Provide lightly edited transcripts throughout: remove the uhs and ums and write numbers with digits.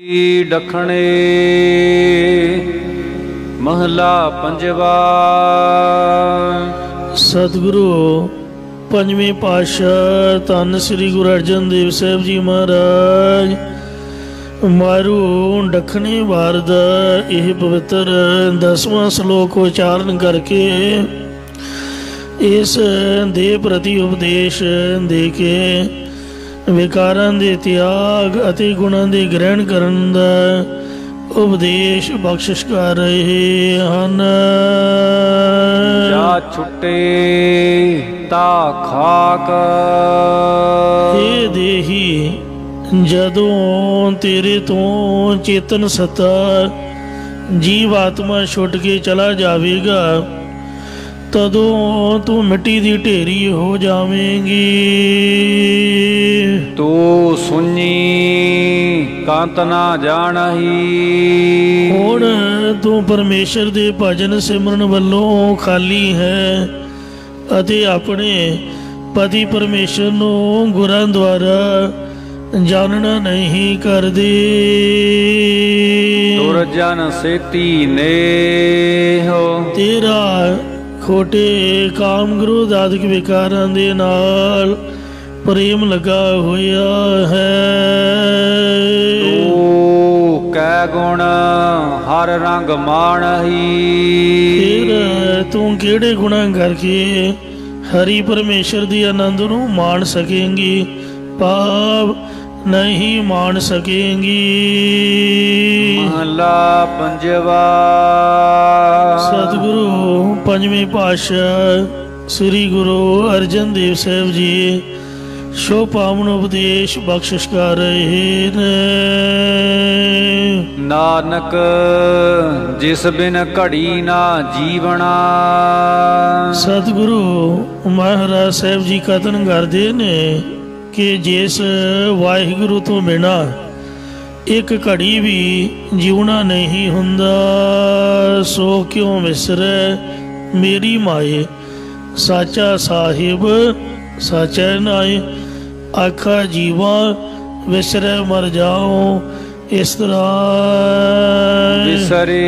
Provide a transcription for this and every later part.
दखणे महला पंजवा। सतगुरु पंजवें पातशाह धन श्री गुरु अर्जन देव साहब जी महाराज मारू दखने वार दा यह पवित्र 10वां श्लोक उच्चारण करके इस दे प्रति उपदेश दे के विकारां दे त्याग अते गुणां दे ग्रहण करन दा उपदेश बख्शिश कर रहे हन। जा छुटे ता खाक। हे देही जदों तेरे तो चेतन सत्ता जीव आत्मा छुट के चला जावेगा तदों तू मिट्टी दी ढेरी हो जावेंगी। तू सुनी कांत ना जानही। हुण तू परमेश्वर दे भजन सिमरन वल्लों खाली है अते अपने पति परमेश्वर नूं गुरां द्वारा जानना नहीं कर दे। दुर्जन सेती ने हो तेरा खोटे काम क्रोध आदि विकारां दे नाल प्रेम लगा होया है। तू कै गुण हर रंग माणही। फिर तू केड़े गुणा करके हरि परमेश्वर दी आनंद नूं मान सकेंगी पाप नहीं मान सकेंगी। महला पंजवा। सतगुरु पंजवें पातशाह श्री गुरु अर्जन देव साहब जी शो पावन उपदेश बख्शिश कर रहे ने। नानक जिस बिन घड़ी ना जीवना। सतगुरु महाराज साहब जी कथन करते ने कि जिस वाहिगुरु तो बिना एक घड़ी भी जीवना नहीं हुंदा सो क्यों विसरे मेरी माए साचा साहिब साचा नाए आखा जीवा विसरे मर जाओ। इस तरह विसरे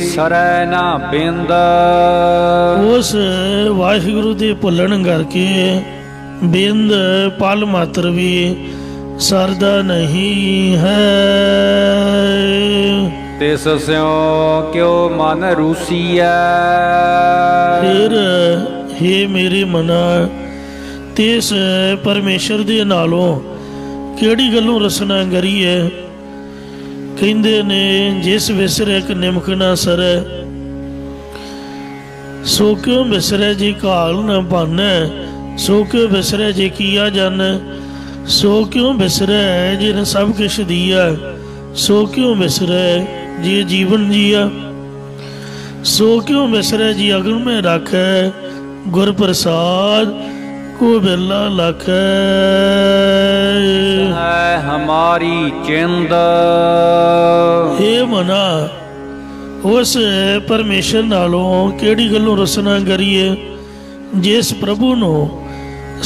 सरै ना बिंद। उस वाहिगुरु दे भुल्लण करके बिंद पल मात्र भी सरदा नहीं है। तिस स्यों क्यों मन रूसिया। फिर हे मेरे मना तिस परमेश्वर दे नालों केड़ी गल्लों रसना करीए। कहंदे ने जिस विसरे एक निमक ना सरै सो क्यों विसरे जी घाल न पाने। सो क्यों विसरे जे किया जाने। सो क्यों विसरे जिन सब किश दिया। सो क्यों विसरे जी जीवन जिया। सो क्यों विसरे जी अगन में रखे गुर प्रसाद को बेला लख। है हमारी चिंद। हे मना उस परमेश्वर नालों केड़ी गल्लों रसना करिए जिस प्रभु नूं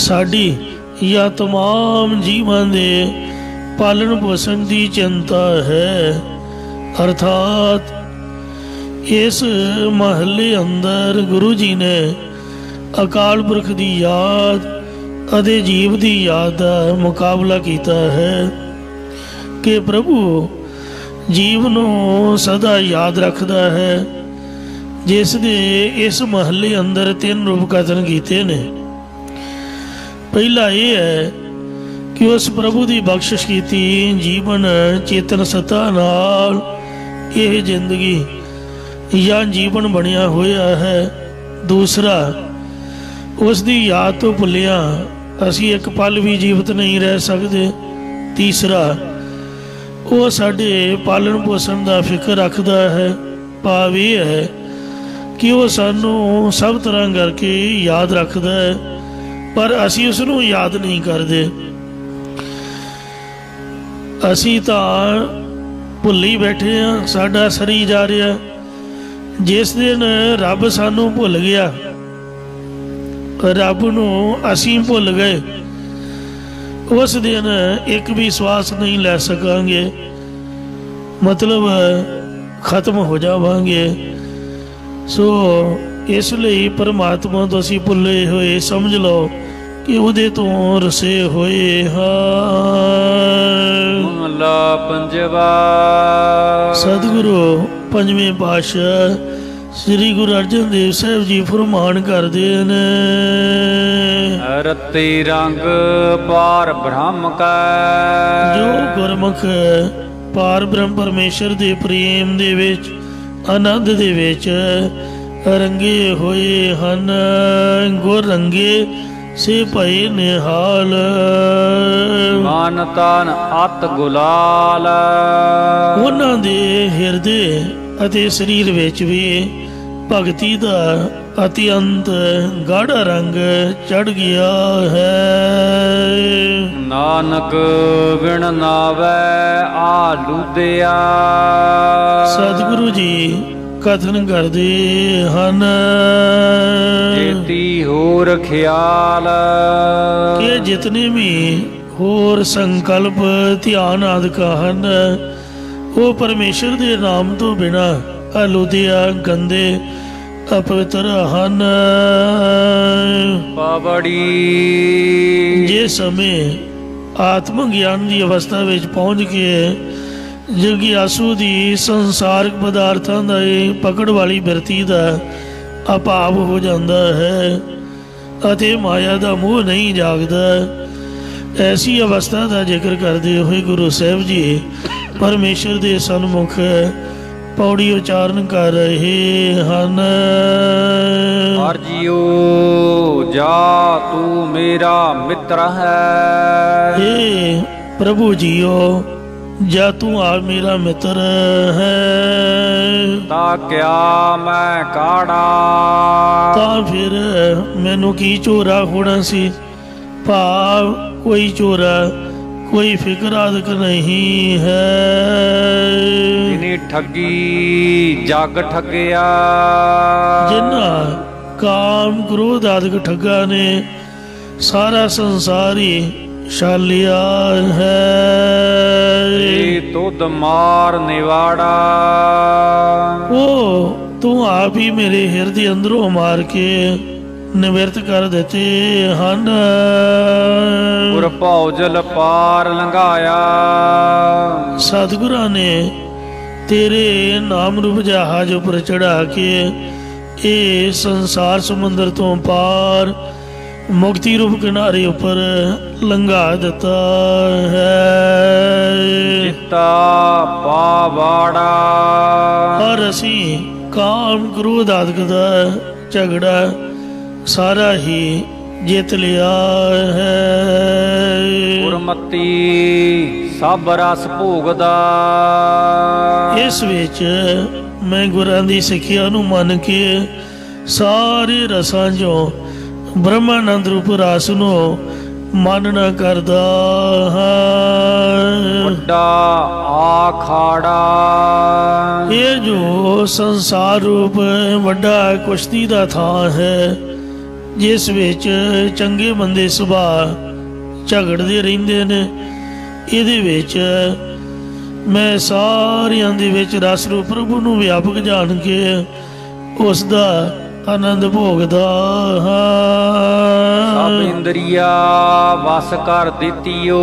साडी या तमाम जीवां दे पालन पोषण की चिंता है। अर्थात इस महल्ले अंदर गुरु जी ने अकाल पुरख की याद अते जीव की याद का मुकाबला किया है कि प्रभु जीव नूं सदा याद रखता है। जिस दे इस महल्ले अंदर 3 रूप कथन किए ने। पहला यह है कि उस प्रभु की बख्शिश की जीवन चेतन सत्ता नाल यह जिंदगी या जीवन बनया होया है। दूसरा उसकी याद तो भुलिया असी एक पल भी जीवित नहीं रह सकते। तीसरा वो साडे पालन पोषण का फिक्र रखता है। भाव यह है कि वो सानू सब तरह करके याद रखता है पर असी उसनू याद नहीं करते। असी तो भुली बैठे हाँ साडा सरी जा रहा। जिस दिन रब सानू भुल गया रब नू असी भुल गए उस दिन एक भी श्वास नहीं लै सकांगे। ਮਤਲਬ ਖਤਮ ਹੋ ਜਾਵਾਂਗੇ। ਸੋ ਇਸ ਲਈ ਪਰਮਾਤਮਾ ਤੋਂ ਅਸੀਂ ਭੁੱਲੇ ਹੋਏ ਸਮਝ ਲਓ ਕਿ ਉਹਦੇ ਤੋਂ ਰਸੇ ਹੋਏ ਹਾਂ। ਮਹਲਾ ਪੰਜਵਾ। ਸਤਿਗੁਰੂ ਪੰਜਵੇਂ ਪਾਤਸ਼ਾਹ ਸ੍ਰੀ ਗੁਰੂ ਅਰਜਨ ਦੇਵ ਸਾਹਿਬ ਜੀ ਫਰਮਾਨ ਕਰਦੇ ਨੇ, ਰਤੀ ਰੰਗ ਪਾਰ ਬ੍ਰਹਮ ਕੈ। ਜੋ ਗੁਰਮੁਖ ਪਾਰ ਬ੍ਰਹਮ ਪਰਮੇਸ਼ਰ ਦੇ ਪ੍ਰੇਮ ਦੇ ਵਿੱਚ, ਆਨੰਦ ਦੇ ਵਿੱਚ ਰੰਗੇ ਹੋਏ ਹਨ, ਗੁਰ ਰੰਗੇ ਸੇ ਭਏ ਨਿਹਾਲ। ਮਨ ਤਨ ਅਤ ਗੁਲਾਲ। ਉਹਨਾਂ ਦੇ ਹਿਰਦੇ ਅਤੇ ਸਰੀਰ ਵਿੱਚ ਵੀ ਭਗਤੀ ਦਾ ਅਤਿਅੰਤ ਗਾੜਾ ਰੰਗ ਚੜ ਗਿਆ ਹੈ। ਨਾਨਕ ਵਿਣ ਨਾਵੈ ਆਲੂਦਿਆ। ਸਤਿਗੁਰੂ ਜੀ ਕਥਨ ਕਰਦੇ ਹਨ, ਜੇਤੀ ਹੋਰ ਖਿਆਲ। ਕਿ ਜਿਤਨੇ ਵੀ ਹੋਰ ਸੰਕਲਪ ਧਿਆਨ ਆਦਿਕ ਹਨ, ਉਹ ਪਰਮੇਸ਼ਰ ਦੇ ਨਾਮ ਤੋਂ ਬਿਨਾ ਆਲੂਦਿਆ ਗੰਦੇ ਅਪਵਿੱਤਰ ਹਨ। ਪਾਵੜੀ। ਜੇ ਸਮੇਂ ਆਤਮ ਗਿਆਨ ਦੀ ਅਵਸਥਾ ਵਿੱਚ ਪਹੁੰਚ ਕੇ ਜਗਿਆਸੂ ਦੀ ਸੰਸਾਰਿਕ ਪਦਾਰਥਾਂ ਦਾ ਪਕੜ ਵਾਲੀ ਬਿਰਤੀ ਦਾ ਅਭਾਵ ਹੋ ਜਾਂਦਾ ਹੈ ਅਤੇ ਮਾਇਆ ਦਾ ਮੋਹ ਨਹੀਂ ਜਾਗਦਾ, ਐਸੀ ਅਵਸਥਾ ਦਾ ਜ਼ਿਕਰ ਕਰਦੇ ਹੋਏ ਗੁਰੂ ਸਾਹਿਬ ਜੀ ਪਰਮੇਸ਼ਰ ਦੇ ਸਨਮੁਖ ਪੌੜੀ ਉਚਾਰਨ ਕਰ ਰਹੇ ਹਨ। ਹਰ ਜੀਓ ਜਾ ਤੂੰ ਮੇਰਾ ਮਿੱਤਰ ਹੈ। ਹੇ ਪ੍ਰਭੂ ਜੀਓ, ਜਾ ਤੂੰ ਆ ਮੇਰਾ ਮਿੱਤਰ ਹੈ, ਤਾ ਕਿਆ ਮੈਂ ਕਾੜਾ। ਤਾਂ ਫਿਰ ਮੈਨੂੰ ਕੀ ਚੋਰਾ ਹੋਣਾ ਸੀ। ਭਾਵ ਕੋਈ ਚੋਰਾ, ਕੋਈ ਫਿਕਰ ਆਦਿਕ ਨਹੀਂ ਹੈ। ਜਿਨੀ ਠੱਗੀ ਜਗ ਠੱਗਿਆ। ਜਿਨ੍ਹਾਂ ਕਾਮ ਕ੍ਰੋਧ ਆਦਿਕ ਠੱਗਾ ਨੇ ਸਾਰਾ ਸੰਸਾਰ ਹੀ ਛਾਲਿਆ ਹੈ। ਇਹ ਤੁਧ ਮਾਰ ਨਿਵਾੜਾ। ਉਹ ਤੂੰ ਆਪ ਹੀ ਮੇਰੇ ਹਿਰਦੇ ਅੰਦਰੋਂ ਮਾਰ ਕੇ ਨਿਵਰਤ ਕਰ ਦਿੱਤੇ ਹਨ। ਗੁਰ ਭੌਜਲ ਪਾਰ ਲੰਘਾਇਆ। ਸਤਿਗੁਰਾਂ ਨੇ ਤੇਰੇ ਨਾਮ ਰੂਪ ਜਹਾਜ਼ ਉੱਪਰ ਚੜਾ ਕੇ ਇਹ ਸੰਸਾਰ ਸਮੁੰਦਰ ਤੋਂ ਪਾਰ ਮੁਕਤੀ ਰੂਪ ਕਿਨਾਰੇ ਉੱਪਰ ਲੰਘਾ ਦਿੱਤਾ ਹੈ। ਜਿੱਤਾ ਪਾਵਾੜਾ। ਔਰ ਅਸੀਂ ਕਾਮ ਕ੍ਰੋਧ ਆਦਿਕ ਦਾ ਝਗੜਾ ਸਾਰਾ ਹੀ ਜਿੱਤ ਲਿਆ ਹੈ। ਗੁਰਮਤੀ ਸਭ ਰਸ ਭੋਗਦਾ। ਇਸ ਵਿੱਚ ਮੈਂ ਗੁਰਾਂ ਦੀ ਸਿੱਖਿਆ ਨੂੰ ਮੰਨ ਕੇ ਸਾਰੇ ਰਸਾਂ ਚੋਂ ਬ੍ਰਹਮਾਨੰਦ ਰੂਪ ਰਸ ਨੂੰ ਮਾਨਣਾ ਕਰਦਾ ਹਾਂ। ਵੱਡਾ ਆਖਾੜਾ। ਇਹ ਜੋ ਸੰਸਾਰ ਰੂਪ ਵੱਡਾ ਕੁਸ਼ਤੀ ਦਾ ਥਾਂ ਹੈ, ਜਿਸ ਵਿੱਚ ਚੰਗੇ ਮੰਦੇ ਸੁਭਾਅ ਝਗੜਦੇ ਰਹਿੰਦੇ ਨੇ, ਇਹਦੇ ਵਿੱਚ ਮੈਂ ਸਾਰਿਆਂ ਦੇ ਵਿੱਚ ਰਸ ਰੂਪ ਪ੍ਰਭੂ ਨੂੰ ਵਿਆਪਕ ਜਾਣ ਕੇ ਉਸ ਦਾ ਆਨੰਦ ਭੋਗਦਾ ਹਾਂ। ਸਭ ਇੰਦਰੀਆ ਵਸ ਕਰ ਦਿੱਤੀਓ।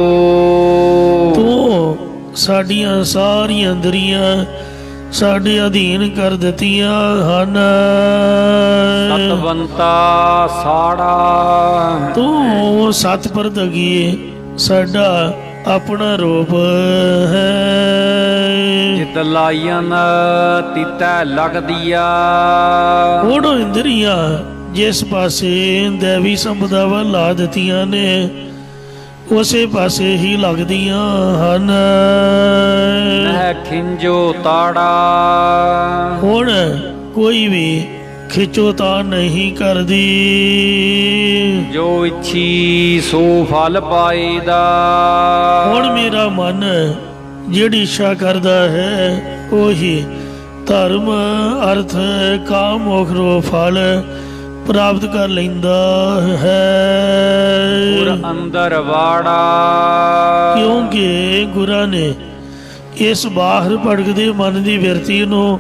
ਤੂੰ ਸਾਡੀਆਂ ਸਾਰੀਆਂ ਇੰਦਰੀਆਂ ਸਾਡੇ ਅਧੀਨ ਕਰ ਦਿੱਤੀਆਂ ਹਨ। ਸਤਵੰਤਾ ਸਾੜਾ। ਤੂੰ ਸਤ ਪ੍ਰਤਗੀਏ ਸਾਡਾ ਆਪਣਾ ਰੂਪ ਹੈ। ਜਿਤ ਲਾਈਆਂ ਤਿਤੈ ਲਗਦੀਆ। ਉਹਨੋਂ ਇੰਦਰੀਆਂ ਜਿਸ ਪਾਸੇ ਦੇਵੀ ਸੰਪਦਾ ਵੱਲ ਲਾ ਦਿੱਤੀਆਂ ਨੇ, ਉਸੇ ਪਾਸੇ ਹੀ ਲੱਗਦੀਆਂ ਹਨ। ਨਹਿ ਖਿੰਜੋ ਤਾੜਾ। ਹੁਣ ਕੋਈ ਵੀ ਖਿੱਚੋ ਤਾਂ ਨਹੀਂ ਕਰਦੀ। ਜੋ ਇੱਛੀ ਸੋ ਫਲ ਪਾਈਦਾ। ਹੁਣ ਮੇਰਾ ਮਨ ਜਿਹੜੀ ਇੱਛਾ ਕਰਦਾ ਹੈ ਉਹੀ ਧਰਮ ਅਰਥ ਕਾਮ ਮੋਖ ਰੋ ਫਲ ਪ੍ਰਾਪਤ ਕਰ ਲੈਂਦਾ ਹੈ। ਗੁਰ ਅੰਦਰ ਵਾੜਾ। ਕਿਉਂਕਿ ਗੁਰਾਂ ਨੇ ਇਸ ਬਾਹਰ ਭੜਕਦੇ ਮਨ ਦੀ ਬਿਰਤੀ ਨੂੰ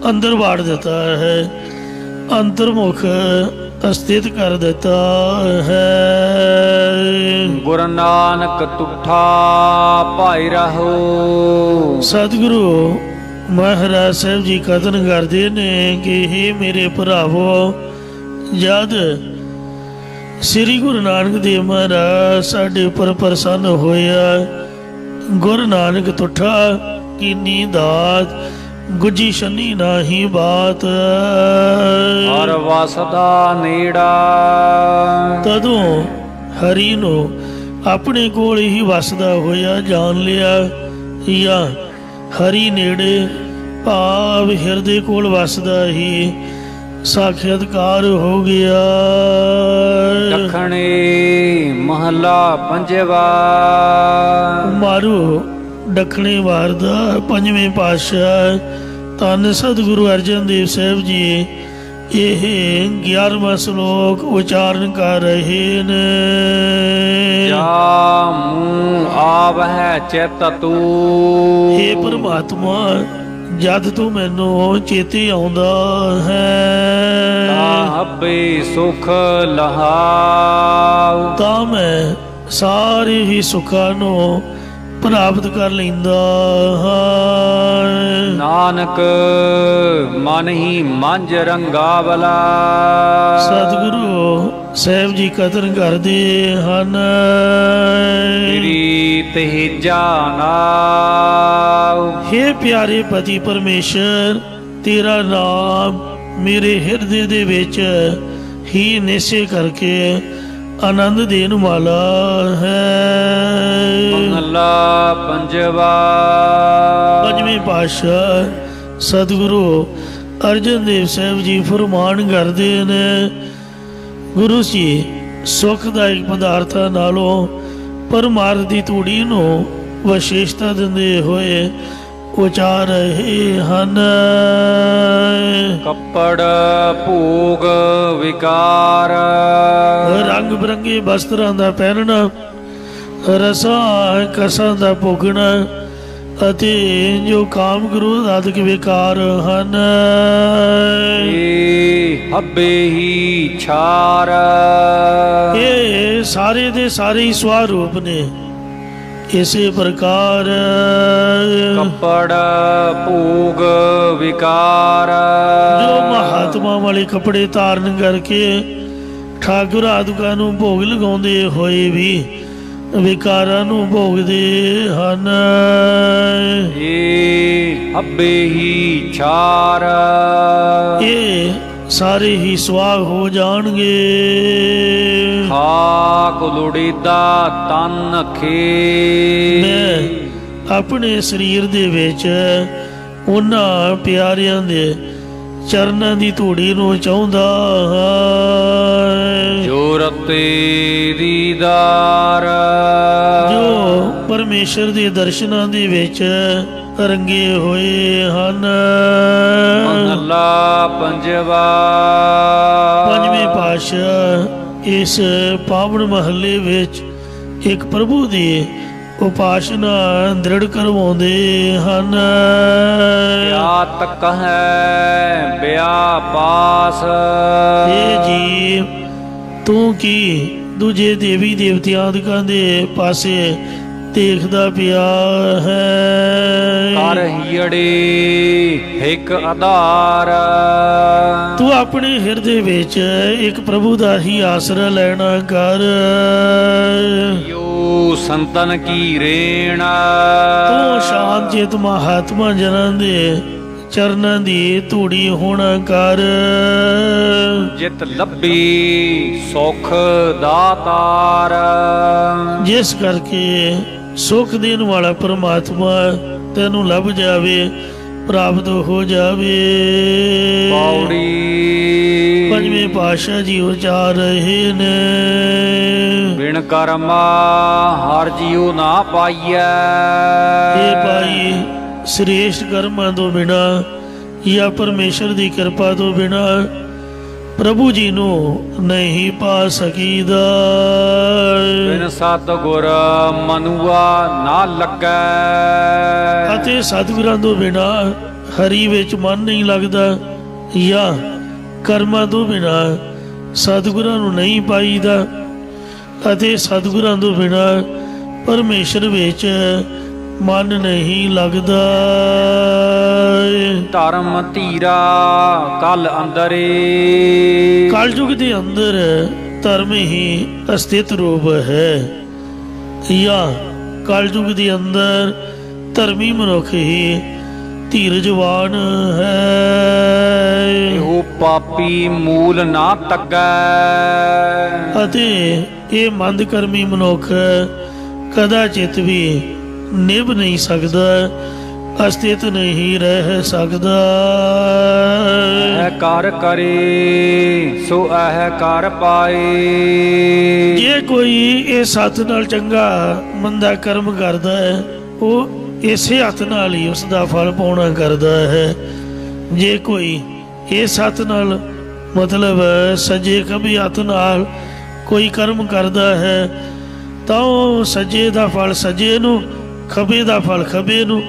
ਅੰਦਰ ਵਾੜ ਦਿੱਤਾ ਹੈ, ਅੰਤਰਮੁਖ ਅਸਥਿਤ ਕਰ ਦਿੱਤਾ ਹੈ। ਗੁਰੂ ਨਾਨਕ ਤੁਠਾ ਭਾਈ ਰਹੋ। ਸਤਿਗੁਰੂ ਮਹਾਰਾਜ ਸਾਹਿਬ ਜੀ ਕਥਨ ਕਰਦੇ ਨੇ ਕਿ ਹੇ ਮੇਰੇ ਭਰਾਵੋ, ਜਦ ਸ੍ਰੀ ਗੁਰੂ ਨਾਨਕ ਦੇਵ ਮਹਾਰਾਜ ਸਾਡੇ ਉੱਪਰ ਪ੍ਰਸੰਨ ਹੋਇਆ, ਗੁਰੂ ਨਾਨਕ ਤੁਠਾ ਕੀਨੀ ਦਾਤ, ਗੁੱਜੀ ਛੰਨੀ ਨਾਹੀ ਬਾਤ। ਹਰ ਵਸਦਾ ਨੇੜਾ, ਤਦੋਂ ਹਰੀ ਨੂੰ ਆਪਣੇ ਕੋਲ ਹੀ ਵਸਦਾ ਹੋਇਆ ਜਾਣ ਲਿਆ, ਜਾਂ ਹਰੀ ਨੇੜੇ ਭਾਵ ਹਿਰਦੇ ਕੋਲ ਵਸਦਾ ਹੀ ਸਾਖਿਆਤਕਾਰ ਹੋ ਗਿਆ। ਦੱਖਣੇ ਮਹਲਾ ਪੰਜਵਾ। ਮਾਰੂ ਦੱਖਣੇ ਵਾਰ ਦਾ ਪੰਜਵੇਂ ਪਾਤਸ਼ਾਹ ਧੰਨ ਸਤਿਗੁਰੂ ਅਰਜਨ ਦੇਵ ਸਾਹਿਬ ਜੀ ਇਹ 11ਵਾਂ ਸ਼ਲੋਕ ਉਚਾਰਨ ਕਰ ਰਹੇ ਨੇ। ਜਾ ਮੂੰਹ ਆਵਹਿ ਚਿਤ ਤੂੰ। ਹੇ ਪਰਮਾਤਮਾ, ਜਦ ਤੂੰ ਮੈਨੂੰ ਚੇਤੇ ਆਉਂਦਾ ਹੈ ਆਪੇ ਸੁਖ ਲਹਾਉ, ਤਾਂ ਮੈਂ ਸਾਰੇ ਹੀ ਸੁੱਖਾਂ ਨੂੰ ਪ੍ਰਾਪਤ ਕਰ ਲੈਂਦਾ ਹਾਂ। ਨਾਨਕ ਮਨ ਹੀ ਮੰਝ ਰੰਗਾਵਲਾ। ਸਤਿਗੁਰੂ ਸਾਹਿਬ ਜੀ ਕਥਨ ਕਰਦੇ ਹਨ, ਤੇਰੀ ਤੇਜਾ ਨਾਉ। ਹੇ ਪਿਆਰੇ ਪਤੀ ਪਰਮੇਸ਼ਰ, ਤੇਰਾ ਨਾਮ ਮੇਰੇ ਹਿਰਦੇ ਦੇ ਵਿੱਚ ਹੀ ਨਿਸ਼ਚੈ ਕਰਕੇ ਆਨੰਦ ਦੇਣ ਵਾਲਾ ਹੈ। ਮਹਲਾ ਪੰਜਵਾ। ਪੰਜਵੇਂ ਪਾਤਸ਼ਾਹ ਸਤਿਗੁਰੂ ਅਰਜਨ ਦੇਵ ਸਾਹਿਬ ਜੀ ਫਰਮਾਨ ਕਰਦੇ ਨੇ, ਗੁਰੂ ਜੀ ਸੁਖਦਾਇਕ ਪਦਾਰਥਾਂ ਨਾਲੋਂ ਪਰਮਾਰਥ ਦੀ ਤੂੜੀ ਨੂੰ ਵਿਸ਼ੇਸ਼ਤਾ ਦਿੰਦੇ ਹੋਏ ਉਚਾਰ ਰਹੇ ਹਨ। ਕੱਪੜ ਭੋਗ ਵਿਕਾਰ, ਰੰਗ ਬਿਰੰਗੇ ਵਸਤਰਾਂ ਦਾ ਪਹਿਨਣਾ, ਰਸਾਂ ਕਸਾਂ ਦਾ ਭੋਗਣਾ ਅਤੇ ਜੋ ਕਾਮ ਕ੍ਰੋਧ ਆਦਿਕ ਵਿਕਾਰ ਹਨ। ਇਹ ਹੱਬੇ ਹੀ ਛਾਰ, ਇਹ ਸਾਰੇ ਦੇ ਸਾਰੇ ਹੀ ਸਵਰੂਪ ਨੇ। ਇਸੇ ਪ੍ਰਕਾਰ ਕੱਪੜ ਭੋਗ ਵਿਕਾਰ, ਜੋ ਮਹਾਤਮਾ ਵਾਲੇ ਕੱਪੜੇ ਧਾਰਨ ਕਰਕੇ ਠਾਕੁਰ ਆਦਿਕਾਂ ਨੂੰ ਭੋਗ ਲਗਾਉਂਦੇ ਹੋਏ ਵੀ ਵਿਕਾਰਾਂ ਨੂੰ ਭੋਗਦੇ ਹਨ। ਇਹ ਹੱਬੇ ਹੀ ਛਾਰ, ਇਹ ਸਾਰੇ ਹੀ ਸਵਾਹ ਹੋ ਜਾਣਗੇ। ਖਾਕ ਲੋੜੀਦਾ ਤਨ ਖੇ, ਮੈਂ ਆਪਣੇ ਸਰੀਰ ਦੇ ਵਿੱਚ ਉਹਨਾਂ ਪਿਆਰਿਆਂ ਦੇ ਚਰਨਾਂ ਦੀ ਧੂੜੀ ਨੂੰ ਚਾਹੁੰਦਾ ਹਾਂ ਜੋ ਰਤੇ ਦੀਦਾਰ, ਜੋ ਪਰਮੇਸ਼ਰ ਦੇ ਦਰਸ਼ਨਾਂ ਦੇ ਵਿੱਚ ਰੰਗੇ ਹੋਏ ਹਨ। ਮਹਲਾ ਪੰਜਵਾ। ਪੰਜਵੇਂ ਪਾਤਸ਼ਾਹ ਇਸ ਪਾਵਨ ਮਹੱਲੇ ਵਿੱਚ ਇੱਕ ਪ੍ਰਭੂ ਦੀ ਉਪਾਸਨਾ ਦ੍ਰਿੜ ਕਰਵਾਉਂਦੇ ਹਨ। ਕਿਆ ਤੱਕ ਹੈ ਬਿਆ ਪਾਸ, ਇਹ ਜੀ ਤੂੰ ਕੀ ਦੂਜੇ ਦੇਵੀ ਦੇਵਤਿਆਂ ਆਦਿਕਾਂ ਦੇ ਪਾਸੇ ਦੇਖਦਾ ਪਿਆ ਹੈ। ਕਰ ਹੀੜੇ ਇੱਕ ਆਧਾਰ, ਤੂੰ ਆਪਣੇ ਹਿਰਦੇ ਵਿੱਚ ਇੱਕ ਪ੍ਰਭੂ ਦਾ ਹੀ ਆਸਰਾ ਲੈਣਾ ਕਰ। ਯੋ ਸੰਤਨ ਕੀ ਰੇਣ, ਤੂੰ ਸ਼ਾਂਤ ਚਿਤ ਮਹਾਤਮਾ ਜਨਾਂ ਦੇ ਚਰਨਾਂ ਦੀ ਧੂੜੀ ਹੋਣਾ ਕਰ। ਜਿਤ ਲੱਭੀ ਸੁਖ ਦਾਤਾਰ, ਜਿਸ ਕਰਕੇ ਸੁਖ ਦੇਣ ਵਾਲਾ ਪਰਮਾਤਮਾ ਤੈਨੂੰ ਲੱਭ ਜਾਵੇ, ਪ੍ਰਾਪਤ ਹੋ ਜਾਵੇ। ਪੌੜੀ। ਪੰਜਵੇਂ ਪਾਤਸ਼ਾਹ ਜੀ ਉਚਾਰ ਰਹੇ ਨੇ, ਬਿਨ ਕਰਮਾ ਹਰ ਜੀਉ ਨਾ ਪਾਈਐ। ਇਹ ਭਾਈ ਸ੍ਰੇਸ਼ਟ ਕਰਮਾਂ ਤੋਂ ਬਿਨਾ ਜਾਂ ਪਰਮੇਸ਼ਰ ਦੀ ਕਿਰਪਾ ਤੋਂ ਬਿਨਾ ਪ੍ਰਭੂ ਜੀ ਨੂੰ ਨਹੀਂ ਪਾ ਸਕੀਦਾ। ਬਿਨ ਸਤਿਗੁਰ ਮਨੁਆ ਨਾ ਲੱਗੈ। ਅਤੇ ਸਤਿਗੁਰਾਂ ਤੋਂ ਬਿਨਾ ਹਰੀ ਵਿੱਚ ਮਨ ਨਹੀਂ ਲੱਗਦਾ, ਜਾਂ ਕਰਮਾਂ ਤੋਂ ਬਿਨਾ ਸਤਿਗੁਰਾਂ ਨੂੰ ਨਹੀਂ ਪਾਈਦਾ, ਅਤੇ ਸਤਿਗੁਰਾਂ ਤੋਂ ਬਿਨਾ ਪਰਮੇਸ਼ਰ ਵਿੱਚ ਮਨ ਨਹੀਂ ਲੱਗਦਾ। ਧਰਮ ਧੀਰਾ ਕਲ ਅੰਦਰੇ। ਕਲਯੁਗ ਦੇ ਅੰਦਰ ਧਰਮ ਹੀ ਅਸਥਿਤ ਰੂਪ ਹੈ, ਜਾਂ ਕਲਯੁਗ ਦੇ ਅੰਦਰ ਧਰਮੀ ਮਨੁੱਖ ਹੀ ਧੀਰਜਵਾਨ ਹੈ। ਇਹੋ ਪਾਪੀ ਮੂਲ ਨਾ ਤੱਗੈ। ਅਤੇ ਇਹ ਮੰਦ ਕਰਮੀ ਮਨੁੱਖ ਕਦਾਚਿਤ ਵੀ ਨਿਭ ਨਹੀਂ ਸਕਦਾ, ਅਸਥਿਤ ਨਹੀਂ ਰਹਿ ਸਕਦਾ। ਇਹ ਕਰ ਕਰੇ ਸੋ ਇਹ ਕਰ ਪਾਏ। ਜੇ ਕੋਈ ਇਹ ਸੱਤ ਨਾਲ ਚੰਗਾ ਮੰਦਾ ਕਰਮ ਕਰਦਾ ਹੈ, ਉਹ ਇਸੇ ਹੱਥ ਨਾਲ ਹੀ ਉਸ ਦਾ ਫਲ ਪਾਉਣਾ ਕਰਦਾ ਹੈ। ਜੇ ਕੋਈ ਇਹ ਸੱਤ ਨਾਲ ਮਤਲਬ ਸੱਜੇ ਖੱਬੇ ਹੱਥ ਨਾਲ ਕੋਈ ਕਰਮ ਕਰਦਾ ਹੈ, ਤਾਂ ਉਹ ਸੱਜੇ ਦਾ ਫਲ ਸੱਜੇ ਨੂੰ, ਖੱਬੇ ਦਾ ਫਲ ਖੱਬੇ ਨੂੰ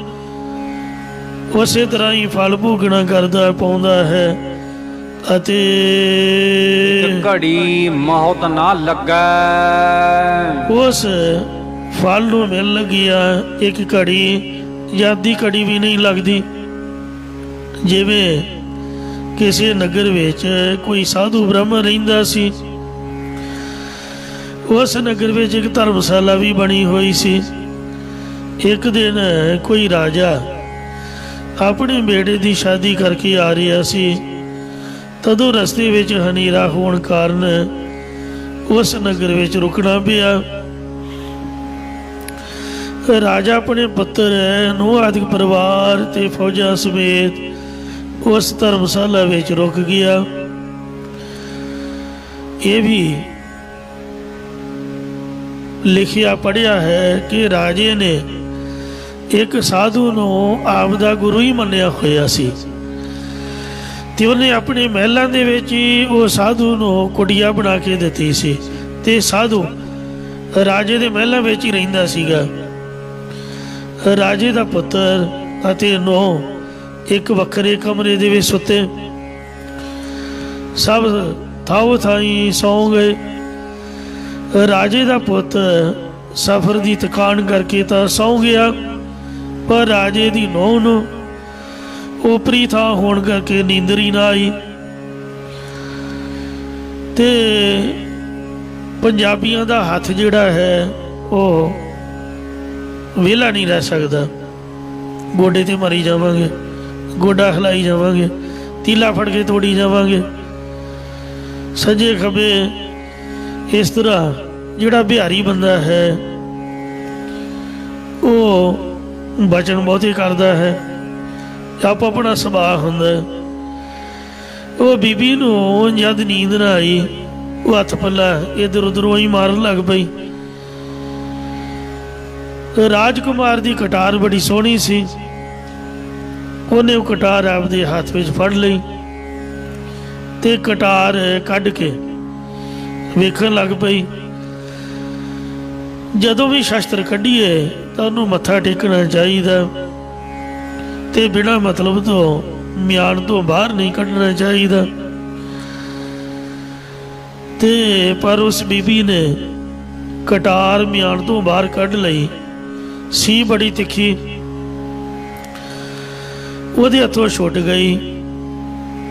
ਉਸੇ ਤਰ੍ਹਾਂ ਹੀ ਫਲ ਭੋਗਣਾ ਕਰਦਾ ਪਾਉਂਦਾ ਹੈ। ਅਤੇ ਘੜੀ ਮੌਤ ਨਾ ਲੱਗੈ। ਉਸ ਫਲ ਨੂੰ ਮਿਲ ਲੱਗਿਆ ਇੱਕ ਘੜੀ ਜਾਂ ਅੱਧੀ ਘੜੀ ਵੀ ਨਹੀਂ ਲੱਗਦੀ। ਜਿਵੇਂ ਕਿਸੇ ਨਗਰ ਵਿੱਚ ਕੋਈ ਸਾਧੂ ਬ੍ਰਾਹਮਣ ਰਹਿੰਦਾ ਸੀ, ਉਸ ਨਗਰ ਵਿੱਚ ਇੱਕ ਧਰਮਸ਼ਾਲਾ ਵੀ ਬਣੀ ਹੋਈ ਸੀ। ਇੱਕ ਦਿਨ ਕੋਈ ਰਾਜਾ ਆਪਣੇ ਬੇਟੇ ਦੀ ਸ਼ਾਦੀ ਕਰਕੇ ਆ ਰਿਹਾ ਸੀ। ਤਦੋਂ ਰਸਤੇ ਵਿੱਚ ਹਨੇਰਾ ਹੋਣ ਕਾਰਨ ਉਸ ਨਗਰ ਵਿੱਚ ਰੁਕਣਾ ਪਿਆ। ਰਾਜਾ ਆਪਣੇ ਪੁੱਤਰ ਨੂੰਹ ਆਦਿਕ ਪਰਿਵਾਰ ਤੇ ਫੌਜਾਂ ਸਮੇਤ ਉਸ ਧਰਮਸ਼ਾਲਾ ਵਿੱਚ ਰੁਕ ਗਿਆ। ਇਹ ਵੀ ਲਿਖਿਆ ਪੜ੍ਹਿਆ ਹੈ ਕਿ ਰਾਜੇ ਨੇ ਇੱਕ ਸਾਧੂ ਨੂੰ ਆਪ ਦਾ ਗੁਰੂ ਹੀ ਮੰਨਿਆ ਹੋਇਆ ਸੀ, ਤੇ ਉਹਨੇ ਆਪਣੇ ਮਹਿਲਾਂ ਦੇ ਵਿੱਚ ਹੀ ਉਹ ਸਾਧੂ ਨੂੰ ਕੁਟੀਆ ਬਣਾ ਕੇ ਦਿੱਤੀ ਸੀ, ਤੇ ਸਾਧੂ ਰਾਜੇ ਦੇ ਮਹਿਲਾਂ ਵਿੱਚ ਹੀ ਰਹਿੰਦਾ ਸੀਗਾ। ਰਾਜੇ ਦਾ ਪੁੱਤਰ ਅਤੇ ਨੂੰਹ ਇੱਕ ਵੱਖਰੇ ਕਮਰੇ ਦੇ ਵਿੱਚ ਸੁੱਤੇ, ਸਭ ਥਾਓ ਥਾਈ ਸੌਂ ਗਏ। ਰਾਜੇ ਦਾ ਪੁੱਤ ਸਫ਼ਰ ਦੀ ਥਕਾਨ ਕਰਕੇ ਤਾਂ ਸੌਂ ਗਿਆ, ਪਰ ਰਾਜੇ ਦੀ ਨੂੰਹ ਨੂੰ ਓਪਰੀ ਥਾਂ ਹੋਣ ਕਰਕੇ ਨੀਂਦਰ ਹੀ ਨਾ ਆਈ। ਤੇ ਪੰਜਾਬੀਆਂ ਦਾ ਹੱਥ ਜਿਹੜਾ ਹੈ ਉਹ ਵਿਹਲਾ ਨਹੀਂ ਰਹਿ ਸਕਦਾ। ਗੋਡੇ ਤੇ ਮਾਰੀ ਜਾਵਾਂਗੇ, ਗੋਡਾ ਹਿਲਾਈ ਜਾਵਾਂਗੇ, ਤੀਲਾ ਫੜ ਕੇ ਤੋੜੀ ਜਾਵਾਂਗੇ, ਸੱਜੇ ਖੱਬੇ। ਇਸ ਤਰ੍ਹਾਂ ਜਿਹੜਾ ਬਿਹਾਰੀ ਬੰਦਾ ਹੈ ਉਹ ਬਚਨ ਬਹੁਤੇ ਕਰਦਾ ਹੈ, ਆਪ ਆਪਣਾ ਸੁਭਾਅ ਹੁੰਦਾ। ਉਹ ਬੀਬੀ ਨੂੰ ਜਦ ਨੀਂਦ ਨਾ ਆਈ, ਉਹ ਹੱਥ ਪੱਲਾ ਇੱਧਰ ਉੱਧਰੋਂ ਹੀ ਮਾਰਨ ਲੱਗ ਪਈ। ਰਾਜਕੁਮਾਰ ਦੀ ਕਟਾਰ ਬੜੀ ਸੋਹਣੀ ਸੀ, ਉਹਨੇ ਉਹ ਕਟਾਰ ਆਪਦੇ ਹੱਥ ਵਿੱਚ ਫੜ ਲਈ ਤੇ ਕਟਾਰ ਕੱਢ ਕੇ ਵੇਖਣ ਲੱਗ ਪਈ। ਜਦੋਂ ਵੀ ਸ਼ਸਤਰ ਕੱਢੀਏ ਤਾਂ ਉਹਨੂੰ ਮੱਥਾ ਟੇਕਣਾ ਚਾਹੀਦਾ, ਤੇ ਬਿਨਾਂ ਮਤਲਬ ਤੋਂ ਮਿਆਨ ਤੋਂ ਬਾਹਰ ਨਹੀਂ ਕੱਢਣਾ ਚਾਹੀਦਾ। ਤੇ ਪਰ ਉਸ ਬੀਬੀ ਨੇ ਕਟਾਰ ਮਿਆਨ ਤੋਂ ਬਾਹਰ ਕੱਢ ਲਈ ਸੀ, ਬੜੀ ਤਿੱਖੀ, ਉਹਦੇ ਹੱਥੋਂ ਛੁੱਟ ਗਈ।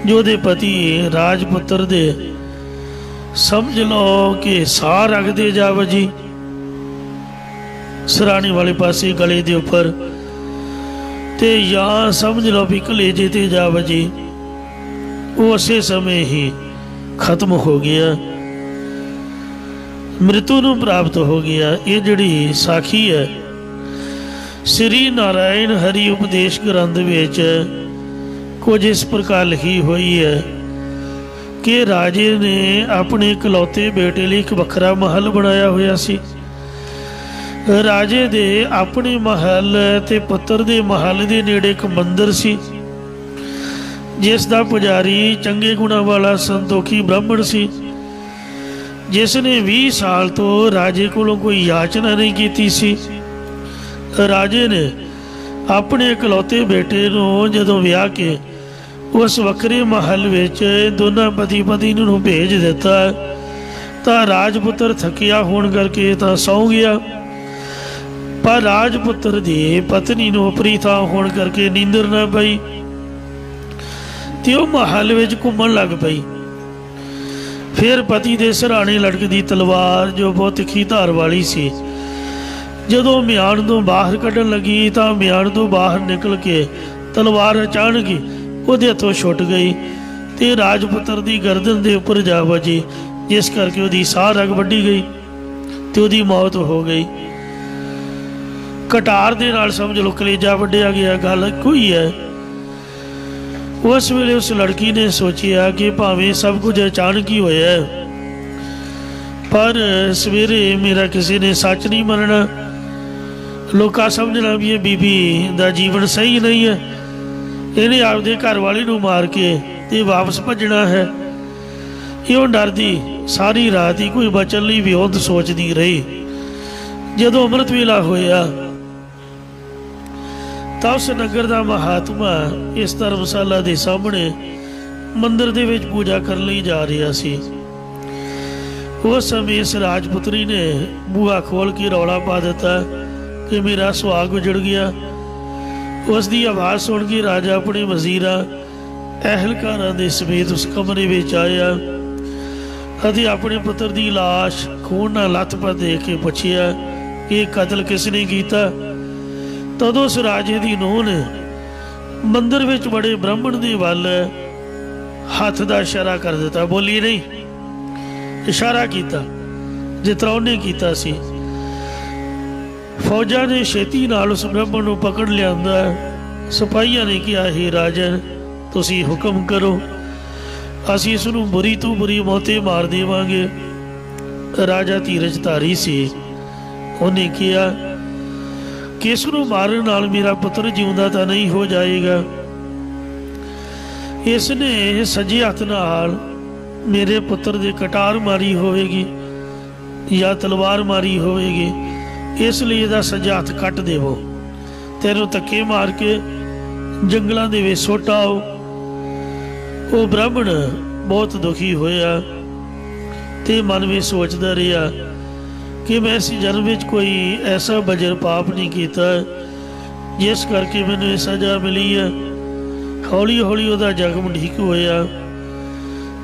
ਜੋ ਉਹਦੇ ਪਤੀ ਰਾਜਪੁੱਤਰ ਦੇ ਸਮਝ ਲਓ ਕਿ ਸਾਹ ਰੱਖਦੇ ਜਾ ਵਜੀ ਸਰਾਣੇ ਵਾਲੇ ਪਾਸੇ ਗਲੇ ਦੇ ਉੱਪਰ, ਤੇ ਜਾਂ ਸਮਝ ਲਓ ਵੀ ਕਲੇਜੇ ਤੇ ਜਾ ਵਜੀ। ਉਹ ਉਸੇ ਸਮੇਂ ਹੀ ਖਤਮ ਹੋ ਗਿਆ, ਮ੍ਰਿਤੂ ਨੂੰ ਪ੍ਰਾਪਤ ਹੋ ਗਿਆ। ਇਹ ਜਿਹੜੀ ਸਾਖੀ ਹੈ ਸ੍ਰੀ ਨਾਰਾਇਣ ਹਰੀ ਉਪਦੇਸ਼ ਗ੍ਰੰਥ ਵਿੱਚ ਕੁਝ ਇਸ ਪ੍ਰਕਾਰ ਲਿਖੀ ਹੋਈ ਹੈ ਕਿ ਰਾਜੇ ਨੇ ਆਪਣੇ ਇਕਲੌਤੇ ਬੇਟੇ ਲਈ ਇੱਕ ਵੱਖਰਾ ਮਹਲ ਬਣਾਇਆ ਹੋਇਆ ਸੀ। ਰਾਜੇ ਦੇ ਆਪਣੇ ਮਹਲ ਤੇ ਪੁੱਤਰ ਦੇ ਮਹਲ ਦੇ ਨੇੜੇ ਇੱਕ ਮੰਦਿਰ ਸੀ, जिस दा पुजारी चंगे गुणा वाला संतोखी ब्राह्मण सी, जिसने 20 साल तो राजे कोलों कोई याचना नहीं की सी। राजे ने अपने इकलौते बेटे नूं जदों विआह के उस वक्रे महल विच दोनों पति पत्नी नूं भेज दिता तां राजपुत्र थकिया होण करके तां सौ गया, पर राजपुत्र दी पत्नी नूं उपरी थां होण करके नींदर ना पई ते ओह महल विच घुमण लग पई। फिर पति दे सिरहाणे लटकदी तलवार जो बहुत तिखी धार वाली सी जदों म्यान तो बाहर कढ़न लगी तां म्यान तो बाहर निकल के तलवार अचानक ही उहदे हथों छुट गई ते राजपुत्र दी गर्दन दे उपर जा वजी, जिस करके उहदी साह रग वड्डी गई ते उहदी मौत हो गई। कटार दे नाल समझ लो कलेजा वड्डिया गया, गल कोई है। उस वेले उस लड़की ने सोचिया कि भावें सब कुछ अचानक ही होया है, पर सवेरे मेरा किसी ने सच नहीं मनना, लोका समझना भी ये बीबी दा जीवन सही नहीं है, इन्हें आपदे घर वाले नूं मार के ते वापस भजना है। इहो डरदी सारी रात ही कोई बचन लई विरोध सोचती रही। जदों अमृत वेला होया तां उस नगर का महात्मा इस धर्मशाला के सामने मंदिर दे विच पूजा करने लई जा रहा सी। उस समय इस राजपुत्री ने बूहा खोल के रौला पा दिता कि मेरा सुहाग उजड़ गया। उसकी आवाज़ सुन के राजा अपने वजीरां अहलकारां दे समेत उस कमरे विच आया अते अपने पुत्र की लाश खून नाल लथपथ देख के पुछया कि कतल किसने किया। तदों उस राजे की नूह ने मंदिर विच बड़े ब्राह्मण दे वल हथ का इशारा कर दिता, बोली नहीं, इशारा किया जितना उन्हें किया सी। फौजा ने छेती नाल उस ब्राह्मण नूं पकड़ लिया। सिपाहियां ने कहा, हे राजन तुसीं हुक्म करो, असीं इस नूं बुरी तो बुरी मौते मार देवांगे। राजा धीरज धारी सी, उन्हें कहा कि इस नूं मारन नाल मेरा पुत्र जिउंदा तां नहीं हो जाएगा। इसने सज्जे हथ नाल मेरे पुत्र दे कटार मारी होवेगी या तलवार मारी होवेगी, इसलिए इहदा सज्जा हथ कट देवो, तेनों धक्के मार के जंगलों दे विच सुट आओ। वो ब्राह्मण बहुत दुखी होया ते मन में सोचता रहा कि मैं इस जन्म में कोई ऐसा बजर पाप नहीं किया जिस करके मैंने सजा मिली है। हौली हौली वह जख्म ठीक होया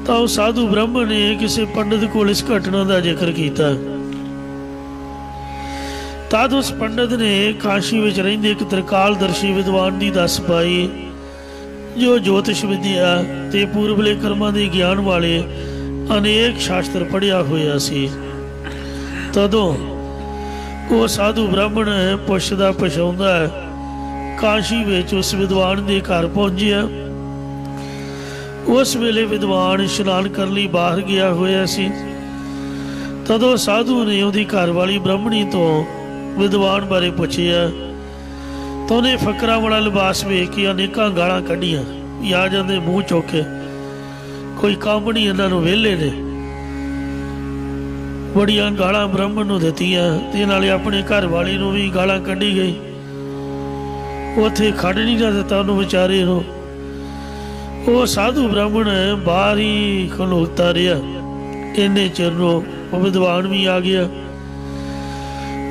तो उस साधु ब्राह्मण ने किसी पंडित को इस घटना का जिक्र किया। तद उस पंडित ने काशी में रहिंदे एक त्रिकालदर्शी विद्वान की दस पाई जो ज्योतिष विद्या ते पूर्वले कर्मां दे ज्ञान वाले अनेक शास्त्र पढ़िया होया सी। तदों वो साधु ब्राह्मण पुछदा पछाउंदा काशी विच उस विद्वान के घर पहुंचिया। उस वेले विद्वान इशनान करने लई बाहर गया होया सी। तदों साधु ने उहदी घरवाली ब्राह्मणी तो विद्वान बारे पुछया तो उन्हें फकरा वाला लिबास वेख के अनेकां गालां कढ़ियां, आ जांदे मूँह चौके, कोई काम नहीं इन्हां नूं, वेले ने। बड़ियां गालां ब्राह्मण नूं दित्तियां ते नाले अपने घर वाले नूं भी गालां कढ़ी गई। उत्थे खड़ नहीं ना दिता उन्होंने विचारे नूं। वो साधु ब्राह्मण बाहर ही खलोता रहा। इन्ने चिर नूं वो विद्वान भी आ गया।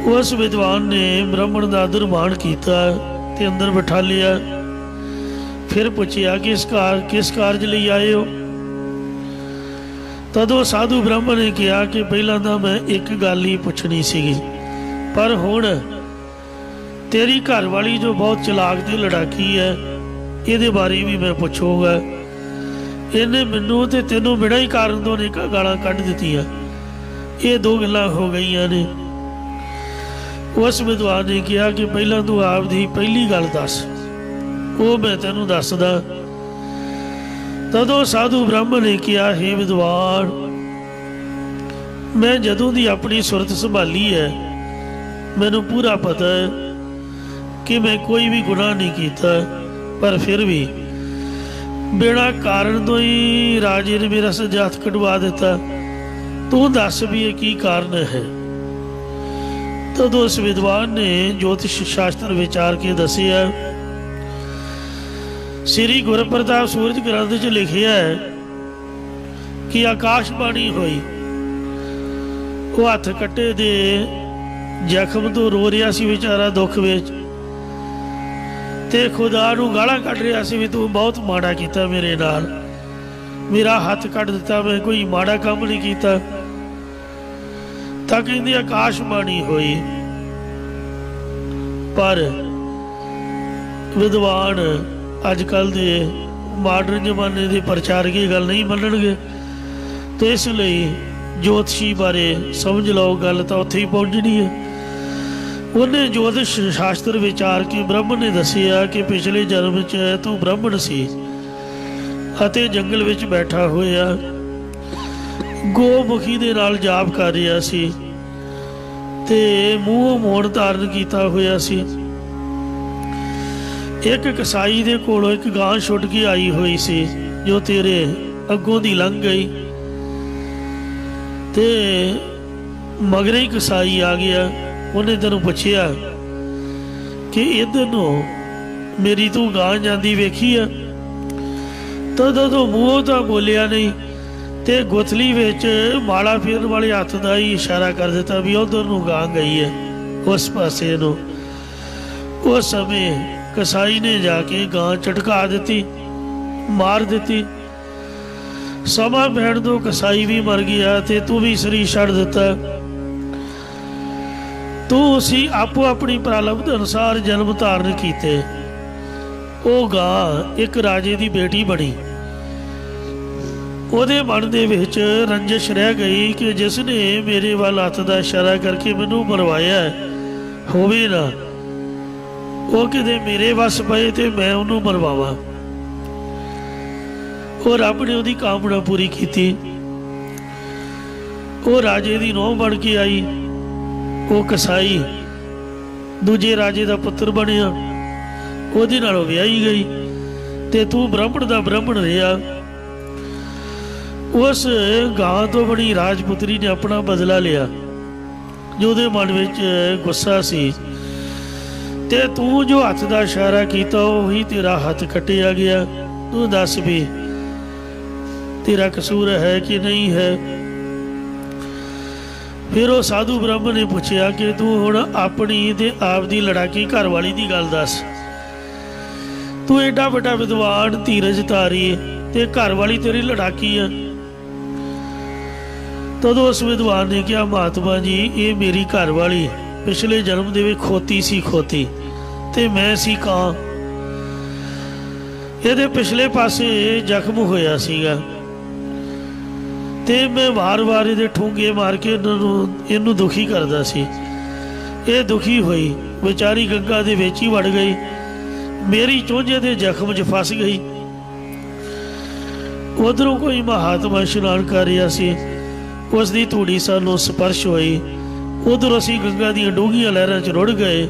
उस विद्वान ने ब्राह्मण का आदर मान किया ते अंदर बिठा लिया। फिर पूछया किस कारज लई आए हो। तदों साधु ब्राह्मण ने कहा कि पहला तो मैं एक गल ही पुछनी सीगी, पर हुण तेरी घरवाली जो बहुत चलाक ते लड़ाकी है ये बारे भी मैं पुछूंगा। इन्हें मैनू ते तेनों बिना ही कारण तो अनेकां गालां कढ़ दित्तियां। ये दो गल्लां हो गईयां ने। उस विद्वान ने कहा कि पहला तू आपदी पहली गल दस, वो मैं तेनों दसदा। तदों साधु ब्राह्मण ने कहा, हे विद्वान, मैं जदों दी अपनी सुरत संभाली है मैनू पूरा पता है कि मैं कोई भी गुनाह नहीं किया, पर फिर भी ਬਿਨਾਂ ਕਾਰਨ ਤੋਂ ਹੀ ਰਾਜੇ ਨੇ ਮੇਰਾ ਸੱਜਾ ਹੱਥ ਕਟਵਾ ਦਿੱਤਾ। ਤੂੰ ਦੱਸ ਵੀ ਇਹ ਕੀ ਕਾਰਨ ਹੈ। ਤਦੋਂ ਉਸ ਵਿਦਵਾਨ ਨੇ ਜੋਤਿਸ਼ ਸ਼ਾਸਤਰ ਵਿਚਾਰ ਕੇ ਦੱਸਿਆ, ਸ੍ਰੀ ਗੁਰਪ੍ਰਤਾਪ ਸੂਰਜ ਗ੍ਰੰਥ 'ਚ ਲਿਖਿਆ ਹੈ ਕਿ ਆਕਾਸ਼ਬਾਣੀ ਹੋਈ। ਉਹ ਹੱਥ ਕੱਟੇ ਦੇ ਜ਼ਖਮ ਤੋਂ ਰੋ ਰਿਹਾ ਸੀ ਵਿਚਾਰਾ ਦੁੱਖ ਵਿੱਚ, ਤੇ ਖੁਦਾ ਨੂੰ ਗਾਲਾਂ ਕੱਢ ਰਿਹਾ ਸੀ ਵੀ ਤੂੰ ਬਹੁਤ ਮਾੜਾ ਕੀਤਾ ਮੇਰੇ ਨਾਲ, ਮੇਰਾ ਹੱਥ ਕੱਟ ਦਿੱਤਾ, ਮੈਂ ਕੋਈ ਮਾੜਾ ਕੰਮ ਨਹੀਂ ਕੀਤਾ। ਤਾਂ ਕਹਿੰਦੀ ਆਕਾਸ਼ਬਾਣੀ ਹੋਈ। ਪਰ ਵਿਦਵਾਨ ਅੱਜ ਕੱਲ੍ਹ ਦੇ ਮਾਡਰਨ ਜ਼ਮਾਨੇ ਦੇ ਪ੍ਰਚਾਰਕ ਇਹ ਗੱਲ ਨਹੀਂ ਮੰਨਣਗੇ, ਤੇ ਇਸ ਲਈ ਜੋਤਸ਼ੀ ਬਾਰੇ ਸਮਝ ਲਓ, ਗੱਲ ਤਾਂ ਉੱਥੇ ਹੀ ਪਹੁੰਚਣੀ ਹੈ। ਉਹਨੇ ਜੋਤਿਸ਼ ਸ਼ਾਸਤਰ ਵਿਚਾਰ ਕੇ ਬ੍ਰਾਹਮਣ ਨੇ ਦੱਸਿਆ ਕਿ ਪਿਛਲੇ ਜਨਮ 'ਚ ਤੂੰ ਬ੍ਰਾਹਮਣ ਸੀ ਅਤੇ ਜੰਗਲ ਵਿੱਚ ਬੈਠਾ ਹੋਇਆ ਗੋਮੁਖੀ ਦੇ ਨਾਲ ਜਾਪ ਕਰ ਰਿਹਾ ਸੀ ਤੇ ਮੂੰਹ ਮੋੜ ਧਾਰਨ ਕੀਤਾ ਹੋਇਆ ਸੀ। ਇੱਕ ਕਸਾਈ ਦੇ ਕੋਲੋਂ ਇੱਕ ਗਾਂ ਛੁੱਟ ਕੇ ਆਈ ਹੋਈ ਸੀ ਜੋ ਤੇਰੇ ਅੱਗੋਂ ਦੀ ਲੰਘ ਗਈ, ਤੇ ਮਗਰੇ ਹੀ ਕਸਾਈ ਆ ਗਿਆ। ਉਹਨੇ ਤੈਨੂੰ ਪੁੱਛਿਆ ਕਿ ਇੱਧਰ ਨੂੰ ਮੇਰੀ ਤੂੰ ਗਾਂ ਜਾਂਦੀ ਵੇਖੀ ਆ? ਤਦੋਂ ਤੋਂ ਮੂੰਹੋਂ ਤਾਂ ਬੋਲਿਆ ਨਹੀਂ, ਤੇ ਗੁਥਲੀ ਵਿੱਚ ਮਾਲਾ ਫੇਰਨ ਵਾਲੇ ਹੱਥ ਦਾ ਹੀ ਇਸ਼ਾਰਾ ਕਰ ਦਿੱਤਾ ਵੀ ਉਧਰ ਨੂੰ ਗਾਂ ਗਈ ਹੈ, ਉਸ ਪਾਸੇ ਨੂੰ। ਉਸ ਸਮੇਂ ਕਸਾਈ ਨੇ ਜਾ ਕੇ ਗਾਂ ਝਟਕਾ ਦਿੱਤੀ, ਮਾਰ ਦਿੱਤੀ। ਸਮਾਂ ਪੈਣ ਤੋਂ ਕਸਾਈ ਵੀ ਮਰ ਗਿਆ ਤੇ ਤੂੰ ਵੀ ਸਰੀਰ ਛੱਡ ਦਿੱਤਾ। ਤੂੰ ਅਸੀਂ ਆਪੋ ਆਪਣੀ ਪ੍ਰਾਲਬਧ ਅਨੁਸਾਰ ਜਨਮ ਧਾਰਨ ਕੀਤੇ। ਉਹ ਗਾਂ ਇੱਕ ਰਾਜੇ ਦੀ ਬੇਟੀ ਬਣੀ। ਉਹਦੇ ਮਨ ਦੇ ਵਿੱਚ ਰੰਜਿਸ਼ ਰਹਿ ਗਈ ਕਿ ਜਿਸ ਨੇ ਮੇਰੇ ਵੱਲ ਹੱਥ ਦਾ ਇਸ਼ਾਰਾ ਕਰਕੇ ਮੈਨੂੰ ਮਰਵਾਇਆ ਹੋਵੇ ਨਾ, ਉਹ ਕਿਤੇ ਮੇਰੇ ਵੱਸ ਪਏ ਤੇ ਮੈਂ ਉਹਨੂੰ ਮਰਵਾਵਾਂ। ਉਹ ਰੱਬ ਨੇ ਉਹਦੀ ਕਾਮਨਾ ਪੂਰੀ ਕੀਤੀ। ਉਹ ਰਾਜੇ ਦੀ ਨੂੰਹ ਬਣ ਕੇ ਆਈ। ਉਹ ਕਸਾਈ ਦੂਜੇ ਰਾਜੇ ਦਾ ਪੁੱਤਰ ਬਣਿਆ, ਉਹਦੇ ਨਾਲ ਵਿਆਹੀ ਗਈ ਤੇ ਤੂੰ ਬ੍ਰਾਹਮਣ ਦਾ ਬ੍ਰਾਹਮਣ ਰਿਹਾ। ਉਸ ਗਾਂ ਤੋਂ ਬਣੀ ਰਾਜਪੁੱਤਰੀ ਨੇ ਆਪਣਾ ਬਦਲਾ ਲਿਆ ਜੋ ਉਹਦੇ ਮਨ ਵਿੱਚ ਗੁੱਸਾ ਸੀ, ਤੇ ਤੂੰ ਜੋ ਹੱਥ ਦਾ ਇਸ਼ਾਰਾ ਕੀਤਾ ਉਹੀ ਤੇਰਾ ਹੱਥ ਕੱਟਿਆ ਗਿਆ। ਤੂੰ ਦੱਸ ਵੀ ਤੇਰਾ ਕਸੂਰ ਹੈ ਕਿ ਨਹੀਂ ਹੈ? ਫਿਰ ਉਹ ਸਾਧੂ ਬ੍ਰਾਹਮਣ ਨੇ ਪੁੱਛਿਆ ਕਿ ਤੂੰ ਹੁਣ ਆਪਣੀ ਤੇ ਆਪ ਦੀ ਲੜਾਕੀ ਘਰ ਵਾਲੀ ਦੀ ਗੱਲ ਦੱਸ। ਤੂੰ ਏਡਾ ਵੱਡਾ ਵਿਦਵਾਨ, ਧੀਰਜ ਧਾਰੀ, ਤੇ ਘਰ ਵਾਲੀ ਤੇਰੀ ਲੜਾਕੀ ਆ। ਤਦੋਂ ਉਸ ਵਿਦਵਾਨ ਨੇ ਕਿਹਾ, ਮਹਾਤਮਾ ਜੀ ਇਹ ਮੇਰੀ ਘਰ ਵਾਲੀ ਪਿਛਲੇ ਜਨਮ ਦੇ ਵਿੱਚ ਖੋਤੀ ਸੀ, ਖੋਤੀ, ਤੇ ਮੈਂ ਸੀ ਕਾਂ। ਇਹਦੇ ਪਿਛਲੇ ਪਾਸੇ ਜ਼ਖਮ ਹੋਇਆ ਸੀਗਾ ਤੇ ਮੈਂ ਵਾਰ-ਵਾਰ ਇਹਦੇ ਠੂੰਗੇ ਮਾਰ ਕੇ ਇਹਨੂੰ ਦੁਖੀ ਕਰਦਾ ਸੀ। ਇਹ ਦੁਖੀ ਹੋਈ, ਵਿਚਾਰੀ ਗੰਗਾ ਦੇ ਵਿੱਚ ਹੀ ਵੜ ਗਈ, ਮੇਰੀ ਚੋਂਝੇ ਦੇ ਜ਼ਖਮ 'ਚ ਫਸ ਗਈ। ਉਧਰੋਂ ਕੋਈ ਮਹਾਤਮਾ ਇਸ਼ਨਾਨ ਕਰ ਰਿਹਾ ਸੀ, ਉਸ ਦੀ ਧੂੜੀ ਸਾਨੂੰ ਸਪਰਸ਼ ਹੋਈ। ਉਧਰ ਅਸੀਂ ਗੰਗਾ ਦੀਆਂ ਡੂੰਘੀਆਂ ਲਹਿਰਾਂ 'ਚ ਰੁੜ ਗਏ।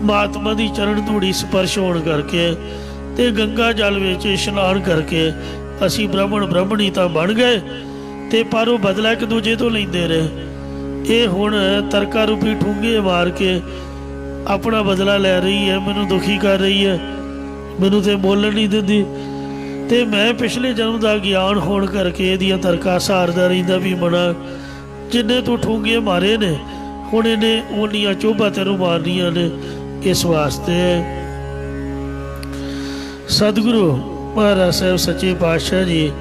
ਮਹਾਤਮਾ ਦੀ ਚਰਨ ਧੂੜੀ ਸਪਰਸ਼ ਹੋਣ ਕਰਕੇ ਤੇ ਗੰਗਾ ਜਲ ਵਿੱਚ ਇਸ਼ਨਾਨ ਕਰਕੇ ਅਸੀਂ ਬ੍ਰਾਹਮਣ ਬ੍ਰਾਹਮਣੀ ਤਾਂ ਬਣ ਗਏ, ਤੇ ਪਰ ਉਹ ਬਦਲਾ ਇੱਕ ਦੂਜੇ ਤੋਂ ਲੈਂਦੇ ਰਹੇ। ਇਹ ਹੁਣ ਤਰਕਾ ਰੂਪੀ ਠੂੰਗੇ ਮਾਰ ਕੇ ਆਪਣਾ ਬਦਲਾ ਲੈ ਰਹੀ ਹੈ, ਮੈਨੂੰ ਦੁਖੀ ਕਰ ਰਹੀ ਹੈ, ਮੈਨੂੰ ਤੇ ਬੋਲਣ ਨਹੀਂ ਦਿੰਦੀ, ਤੇ ਮੈਂ ਪਿਛਲੇ ਜਨਮ ਦਾ ਗਿਆਨ ਹੋਣ ਕਰਕੇ ਇਹਦੀਆਂ ਤਰਕਾ ਸਹਾਰਦਾ ਰਹਿੰਦਾ ਵੀ ਮਨਾ ਜਿੰਨੇ ਤੂੰ ਠੂੰਗੇ ਮਾਰੇ ਨੇ ਹੁਣ ਇਹਨੇ ਉਹਨੀਆਂ ਚੋਭਾਂ ਤੈਨੂੰ ਮਾਰਨੀਆਂ ਨੇ। ਇਸ ਵਾਸਤੇ ਸਤਿਗੁਰੂ ਮਹਾਰਾਜ ਸਾਹਿਬ ਸੱਚੇ ਪਾਤਸ਼ਾਹ ਜੀ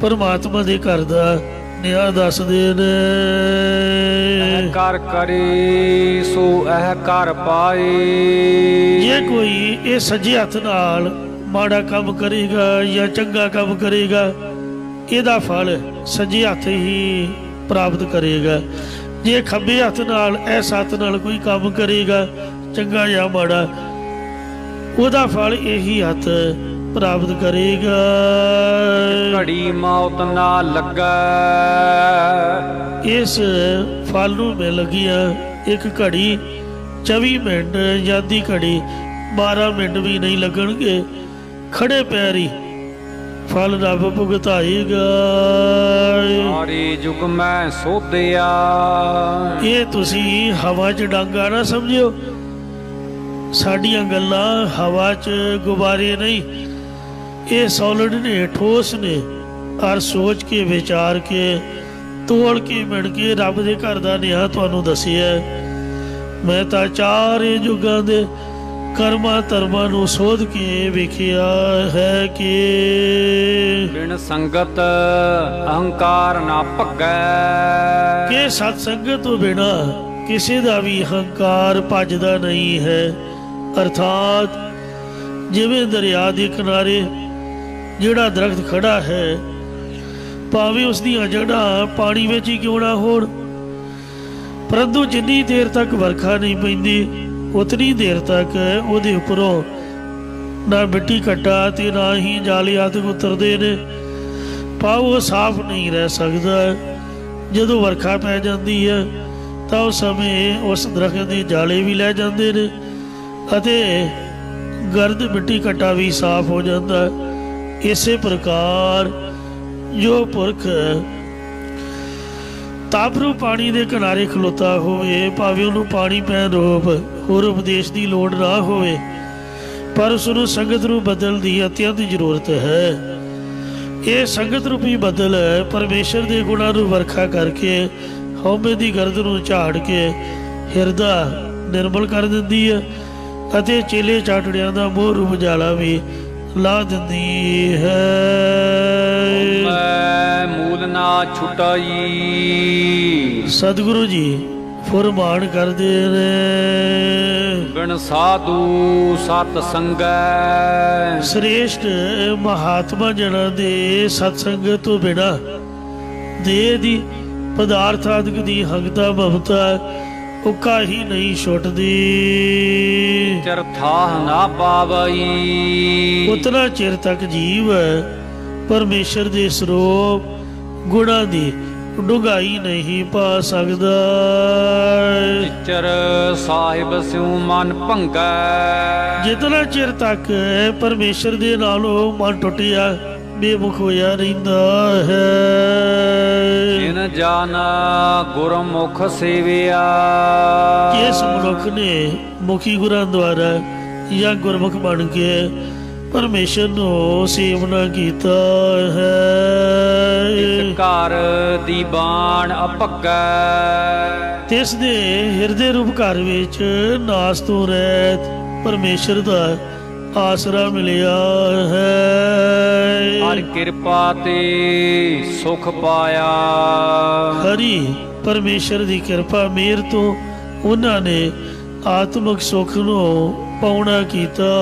ਪਰਮਾਤਮਾ ਦੇ ਘਰ ਦਾ ਨਿਆਂ ਦੱਸਦੇ ਨੇ। ਕਰ ਕਰੇ ਸੋ ਇਹ ਕਰ ਪਾਏ। ਜੇ ਕੋਈ ਇਹ ਸੱਜੇ ਹੱਥ ਨਾਲ ਮਾੜਾ ਕੰਮ ਕਰੇਗਾ ਜਾਂ ਚੰਗਾ ਕੰਮ ਕਰੇਗਾ, ਇਹਦਾ ਫਲ ਸੱਜੇ ਹੱਥ ਹੀ ਪ੍ਰਾਪਤ ਕਰੇਗਾ। ਜੇ ਖੱਬੇ ਹੱਥ ਨਾਲ ਇਸ ਹੱਥ ਨਾਲ ਕੋਈ ਕੰਮ ਕਰੇਗਾ ਚੰਗਾ ਜਾਂ ਮਾੜਾ, ਉਹਦਾ ਫਲ ਇਹੀ ਹੱਥ ਪ੍ਰਾਪਤ ਕਰੇਗਾ। ਘੜੀ ਮੌਤ ਨਾ ਲੱਗਾ। ਇਸ ਫਲ ਨੂੰ ਮਿਲ ਗਿਆ ਇੱਕ ਘੜੀ 24 ਮਿੰਟ, ਜਾਂਦੀ ਘੜੀ 12 ਮਿੰਟ ਵੀ ਨਹੀਂ ਲੱਗਣਗੇ। ਖੜੇ ਪੈਰ ਹੀ फल रब भुगताएगा। ਸਾਰੇ ਯੁਗ ਮੈਂ ਸੋਧਿਆ। ਇਹ ਤੁਸੀਂ ਹਵਾ 'ਚ ਡਾਂਗਾ ਨਾ ਸਮਝਿਓ। ਸਾਡੀਆਂ ਗੱਲਾਂ ਹਵਾ 'ਚ ਗੁਬਾਰੇ ਨਹੀਂ, ਇਹ ਸੋਲਿਡ ਨੇ, ਠੋਸ ਨੇ। ਔਰ ਸੋਚ ਕੇ ਵਿਚਾਰ ਕੇ ਤੋਲ ਕੇ ਮਿਣ ਕੇ ਰੱਬ ਦੇ ਘਰ ਦਾ ਨਿਆਂ ਤੁਹਾਨੂੰ ਦੱਸਿਆ। ਮੈਂ ਤਾਂ ਚਾਰੇ ਯੁੱਗਾਂ ਦੇ ਕਰਮਾਂ ਧਰਮਾਂ ਨੂੰ ਸੋਧ ਕੇ ਵੇਖਿਆ ਹੈ ਕਿ ਬਿਨ ਸੰਗਤ ਅਹੰਕਾਰ ਨਾ ਭੱਗੈ। ਕਿ ਸਤ ਸੰਗਤ ਤੋਂ ਬਿਨਾ ਕਿਸੇ ਦਾ ਵੀ ਅਹੰਕਾਰ ਭੱਜਦਾ ਨਹੀਂ ਹੈ। ਅਰਥਾਤ ਜਿਵੇਂ ਦਰਿਆ ਦੇ ਕਿਨਾਰੇ ਜਿਹੜਾ ਦਰਖਤ ਖੜਾ ਹੈ, ਭਾਵੇਂ ਉਸ ਦੀਆਂ ਜੜ੍ਹਾਂ ਪਾਣੀ ਵਿੱਚ ਹੀ ਕਿਉਂ ਨਾ ਹੋਣ, ਪਰੰਤੂ ਜਿੰਨੀ ਦੇਰ ਤੱਕ ਵਰਖਾ ਨਹੀਂ ਪੈਂਦੀ ਉਤਨੀ ਦੇਰ ਤੱਕ ਉਹਦੇ ਉੱਪਰੋਂ ਨਾ ਮਿੱਟੀ ਘੱਟਾ ਤੇ ਨਾ ਹੀ ਜਾਲੇ ਆਦਿ ਉਤਰਦੇ ਨੇ, ਭਾਵ ਉਹ ਸਾਫ਼ ਨਹੀਂ ਰਹਿ ਸਕਦਾ। ਜਦੋਂ ਵਰਖਾ ਪੈ ਜਾਂਦੀ ਹੈ ਤਾਂ ਉਸ ਸਮੇਂ ਉਸ ਦਰਖਤ ਦੇ ਜਾਲੇ ਵੀ ਲੈ ਜਾਂਦੇ ਨੇ ਅਤੇ ਗਰਦ ਮਿੱਟੀ ਘੱਟਾ ਵੀ ਸਾਫ਼ ਹੋ ਜਾਂਦਾ। ਇਸੇ ਪ੍ਰਕਾਰ ਜੋ ਪੁਰਖ ਤਾਪਰੂ ਪਾਣੀ ਦੇ ਕਿਨਾਰੇ ਖਲੋਤਾ ਹੋਵੇ, ਭਾਵੇਂ ਉਹਨੂੰ ਪਾਣੀ ਪੈਣ ਰੂਪ ਹੋਰ ਉਪਦੇਸ਼ ਦੀ ਲੋੜ ਨਾ ਹੋਵੇ, ਪਰ ਉਸ ਨੂੰ ਸੰਗਤ ਨੂੰ ਬਦਲ ਦੀ ਅਤਿਅੰਤ ਜ਼ਰੂਰਤ ਹੈ। ਇਹ ਸੰਗਤ ਰੂਪੀ ਬਦਲ ਪਰਮੇਸ਼ਰ ਦੇ ਗੁਣਾਂ ਨੂੰ ਵਰਖਾ ਕਰਕੇ ਹਉਮੈ ਦੀ ਗਰਦ ਨੂੰ ਝਾੜ ਕੇ ਹਿਰਦਾ ਨਿਰਮਲ ਕਰ ਦਿੰਦੀ ਹੈ ਅਤੇ ਚੇਲੇ ਚਾਟੜਿਆਂ ਦਾ ਮੋਹ ਰੂਪ ਜਾਲਾ ਵੀ ਲਾ ਦਿੰਦੀ ਹੈ। ਮੂਲ ਨਾ ਛੁਟਾਈ। ਸਤਿਗੁਰੂ ਜੀ ਫੁਰਮਾਨ ਕਰਦੇ ਨੇ, ਬਿਨ ਸਾਧੂ ਸਤ ਸੰਗੈ। ਸ੍ਰੇਸ਼ਟ ਮਹਾਤਮਾ ਜਨਾਂ ਦੇ ਸਤਸੰਗ ਤੋਂ ਬਿਨਾ ਦੇਹ ਦੀ ਪਦਾਰਥ ਆਦਿਕ ਦੀ ਹੰਗਤਾ ਮਮਤਾ ਉੱਕਾ ਹੀ ਨਹੀਂ ਛੁੱਟਦੀ। ਚਰਥਾ ਨਾ ਪਾਵਈ। ਉਤਨਾ ਚਿਰ ਤੱਕ ਜੀਵ ਪਰਮੇਸ਼ਰ ਦੇ ਸਰੂਪ ਗੁਣਾਂ ਦੀ ਡੂੰਘਾਈ ਨਹੀਂ ਪਾ ਸਕਦਾ। ਚਰ ਸਾਹਿਬ ਸਿਉ ਮਨ ਭੰਗੈ। ਜਿਤਨਾ ਚਿਰ ਤੱਕ ਪਰਮੇਸ਼ਰ ਦੇ ਨਾਲੋਂ ਮਨ ਟੁੱਟਿਆ ਬੇਮੁਖ ਹੋਇਆ ਰਹਿੰਦਾ ਹੈ। ਜਿਨ ਜਾਨ ਗੁਰਮੁਖ ਸੇਵਿਆ। ਜਿਸ ਮਨੁੱਖ ਨੇ ਮੁਖੀ ਗੁਰਾਂ ਦੁਆਰਾ ਜਾਂ ਗੁਰਮੁਖ ਬਣ ਕੇ ਪਰਮੇਸ਼ਰ ਨੂੰ ਸੇਵਨਾ ਕੀਤਾ ਹੈ। ਇਸ ਘਰ ਦੀ ਬਾਣ ਅਭੱਗੈ। ਤਿਸ ਦੇ ਹਿਰਦੇ ਰੂਪ ਘਰ ਵਿੱਚ ਨਾਸ ਤੋਂ ਰਹਿਤ ਪਰਮੇਸ਼ਰ ਦਾ ਆਸਰਾ ਮਿਲਿਆ ਹੈ। ਹਰ ਕਿਰਪਾ ਤੇ ਸੁਖ ਪਾਇਆ। ਹਰੀ ਪਰਮੇਸ਼ਰ ਦੀ ਕਿਰਪਾ ਮਿਹਰ ਤੋਂ ਉਹਨਾਂ ਨੇ ਆਤਮਿਕ ਸੁਖ ਨੂੰ ਪਾਉਣਾ ਕੀਤਾ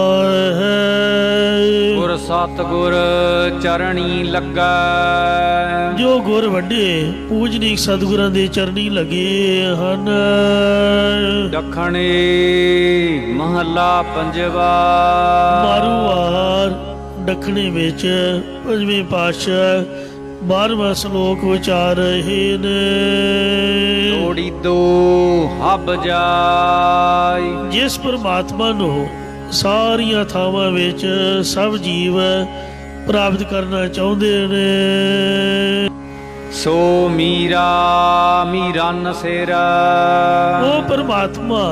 ਹੈ। ਗੁਰ ਸਤਿਗੁਰ ਚਰਣੀ ਲੱਗਾ। ਜੋ ਗੁਰ ਵੱਡੇ ਪੂਜਨੀਕ ਸਤਿਗੁਰਾਂ ਦੇ ਚਰਨੀ ਲੱਗੇ ਹਨ। ਦੱਖਣੇ ਮਹੱਲਾ ਪੰਜਵਾ। ਮਾਰੂਵਾਰ ਦੱਖਣੇ ਵਿੱਚ ਪੰਜਵੇਂ ਪਾਤਸ਼ਾਹ 12ਵਾਂ ਸ਼ਲੋਕ ਵਿਚਾਰ ਰਹੇ ਨੇ। ਲੋੜੀ ਦੋ ਹੱਬ ਜਾਈ। ਜਿਸ ਪਰਮਾਤਮਾ ਨੂੰ ਸਾਰੀਆਂ ਥਾਵਾਂ ਵਿੱਚ ਸਭ ਜੀਵ ਪ੍ਰਾਪਤ ਕਰਨਾ ਚਾਹੁੰਦੇ ਨੇ, ਸੋ ਮੀਰਾ ਮੀਰਨ ਸਿਰ। ਉਹ ਪਰਮਾਤਮਾ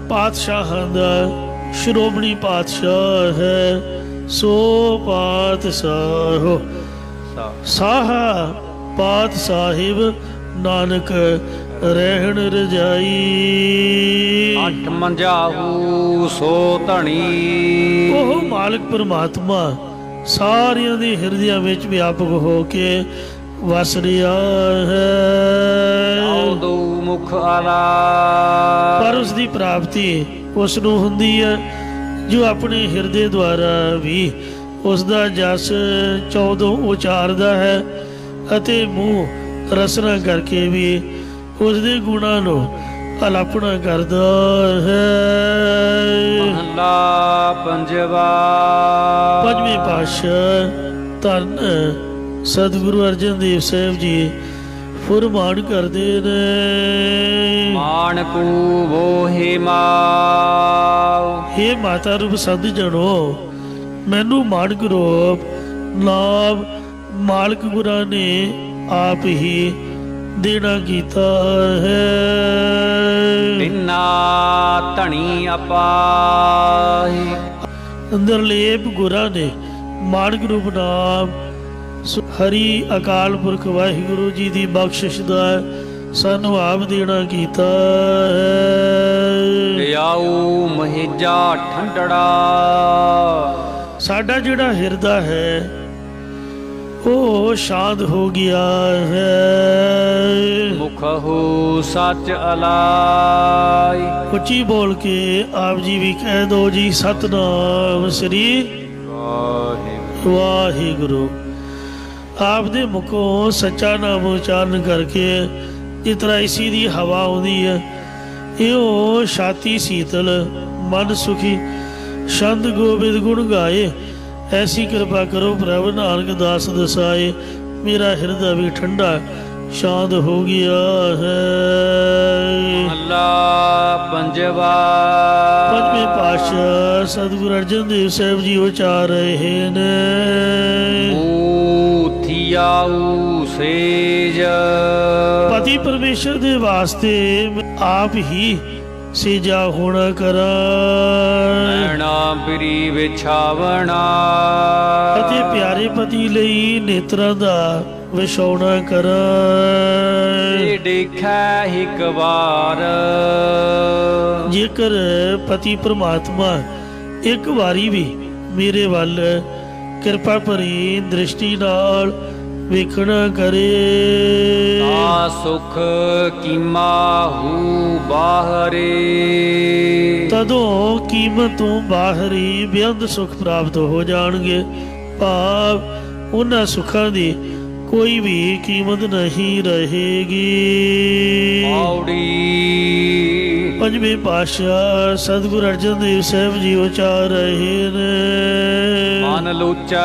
ਪਾਤਸ਼ਾਹਾਂ ਦਾ ਸ਼੍ਰੋਮਣੀ ਪਾਤਸ਼ਾਹ ਹੈ। ਸੋ ਪਾਤਸ਼ਾਹ ਸਾਹਾ ਪਾਤ ਸਾਹਿਬ ਨਾਨਕ ਰਹਿਣ ਰਜਾਈ। ਅੱਠ ਮੰਜਾਹੂ ਸੋ ਧਣੀ। ਉਹ ਮਾਲਕ ਪਰਮਾਤਮਾ ਸਾਰਿਆਂ ਦੇ ਹਿਰਦਿਆਂ ਵਿੱਚ ਵਿਆਪਕ ਹੋ ਕੇ ਵਸ ਰਿਹਾ ਹੈ। ਦੋ ਮੁਖ ਆਲਾ। ਪਰ ਉਸ ਦੀ ਪ੍ਰਾਪਤੀ ਉਸ ਨੂੰ ਹੁੰਦੀ ਹੈ ਜੋ ਆਪਣੇ ਹਿਰਦੇ ਦੁਆਰਾ ਵੀ ਉਸ ਦਾ ਜਸ 14 ਉਚਾਰਦਾ ਹੈ ਅਤੇ ਮੂੰਹ ਰਸਨਾ ਕਰਕੇ ਵੀ ਉਸ ਦੇ ਗੁਣਾਂ ਨੂੰ ਅਲਾਪਣਾ ਕਰਦਾ ਹੈ। ਮਹਲਾ ਪੰਜਵਾ। ਪੰਜਵੇਂ ਪਾਤਸ਼ਾਹ ਧੰਨ ਸਤਿਗੁਰੂ ਅਰਜਨ ਦੇਵ ਸਾਹਿਬ ਜੀ ਫੁਰਮਾਨ ਕਰਦੇ ਨੇ। ਮਾਨਕੂ ਵੋਹਿ ਮਾਉ। ਹੇ ਮਾਤਾ ਰੂਪ ਸੰਤ ਜਣੋ, ਮੈਨੂੰ ਮਾਨਕ ਰੂਪ ਨਾਮ ਮਾਲਕ ਗੁਰਾਂ ਨੇ ਆਪ ਹੀ ਦੇਣਾ ਕੀਤਾ ਹੈ। ਤਿੰਨਾ ਧਣੀ ਅਪਾਹੀ ਅੰਦਰ ਲੇਪ ਗੁਰਾਂ ਨੇ ਮਾਨਕ ਰੂਪ ਨਾਮ ਹਰੀ ਅਕਾਲ ਪੁਰਖ ਵਾਹਿਗੁਰੂ ਜੀ ਦੀ ਬਖਸ਼ਿਸ਼ ਦਾ ਸਾਨੂੰ ਆਪ ਦੇਣਾ ਕੀਤਾ ਹੈ। ਆਉ ਮਹਿਜਾ ਠੰਡੜਾ ਸਾਡਾ ਜਿਹੜਾ ਹਿਰਦਾ ਹੈ ਉਹ ਸ਼ਾਂਤ ਹੋ ਗਿਆ ਹੈ। ਮੁਖਹੁ ਸੱਚ ਅਲਾਈ ਉੱਚੀ ਬੋਲ ਕੇ ਆਪ ਜੀ ਵੀ ਕਹਿ ਦੋ ਜੀ ਸਤਨਾਮ ਸ੍ਰੀ ਵਾਹਿਗੁਰੂ। ਆਪ ਦੇ ਮੁਖੋਂ ਸੱਚਾ ਨਾਮ ਉਚਾਰਨ ਕਰਕੇ ਜਿਸ ਤਰ੍ਹਾਂ ਇਸੀ ਦੀ ਹਵਾ ਆਉਂਦੀ ਹੈ, ਇਹੋ ਛਾਤੀ ਸੀਤਲ ਮਨ ਸੁਖੀ ਛੰਦ ਗੋਬਿੰਦ ਗੁਣ ਗਾਏ। ऐसी कृपा करो प्रभु नानक दास दसाए। मेरा हृदय भी ठंडा शांत हो गया है। अल्लाह पंजवा पंजवें पातशाह सतगुरु अर्जन देव साहब जी उचार रहे ने सेज पति परमेश्वर दे वास्ते आप ही सेजा होना करा प्री विछावना ਅਤੇ ਪਿਆਰੇ ਪਤੀ ਲਈ ਨੇਤਰਾਂ ਦਾ ਵਿਛਾਉਣਾ ਕਰਾ। ਦੇਖੈ ਇੱਕ ਵਾਰ ਜੇਕਰ ਪਤੀ ਪ੍ਰਮਾਤਮਾ ਇੱਕ ਵਾਰੀ ਵੀ ਮੇਰੇ ਵੱਲ ਕਿਰਪਾ ਭਰੀ ਦ੍ਰਿਸ਼ਟੀ ਨਾਲ ਵੇਖਣਾ ਕਰੇ ਆ ਸੁਖ ਕੀਮਾ ਹੂ ਬਾਹਰੇ ਤਦੋਂ ਕੀਮਤ ਤੋਂ ਬਾਹਰੀ ਬੇਅੰਤ ਸੁਖ ਪ੍ਰਾਪਤ ਹੋ ਜਾਣਗੇ। ਭਾਵ ਉਹਨਾਂ ਸੁੱਖਾਂ ਦੀ ਕੋਈ ਵੀ ਕੀਮਤ ਨਹੀਂ ਰਹੇਗੀ। ਪੌੜੀ ਪੰਜਵੇਂ ਪਾਤਸ਼ਾਹ ਸਤਿਗੁਰੂ ਅਰਜਨ ਦੇਵ ਸਾਹਿਬ ਜੀ ਉਚਾਰ ਰਹੇ ਨੇ ਮਨ ਲੋਚੈ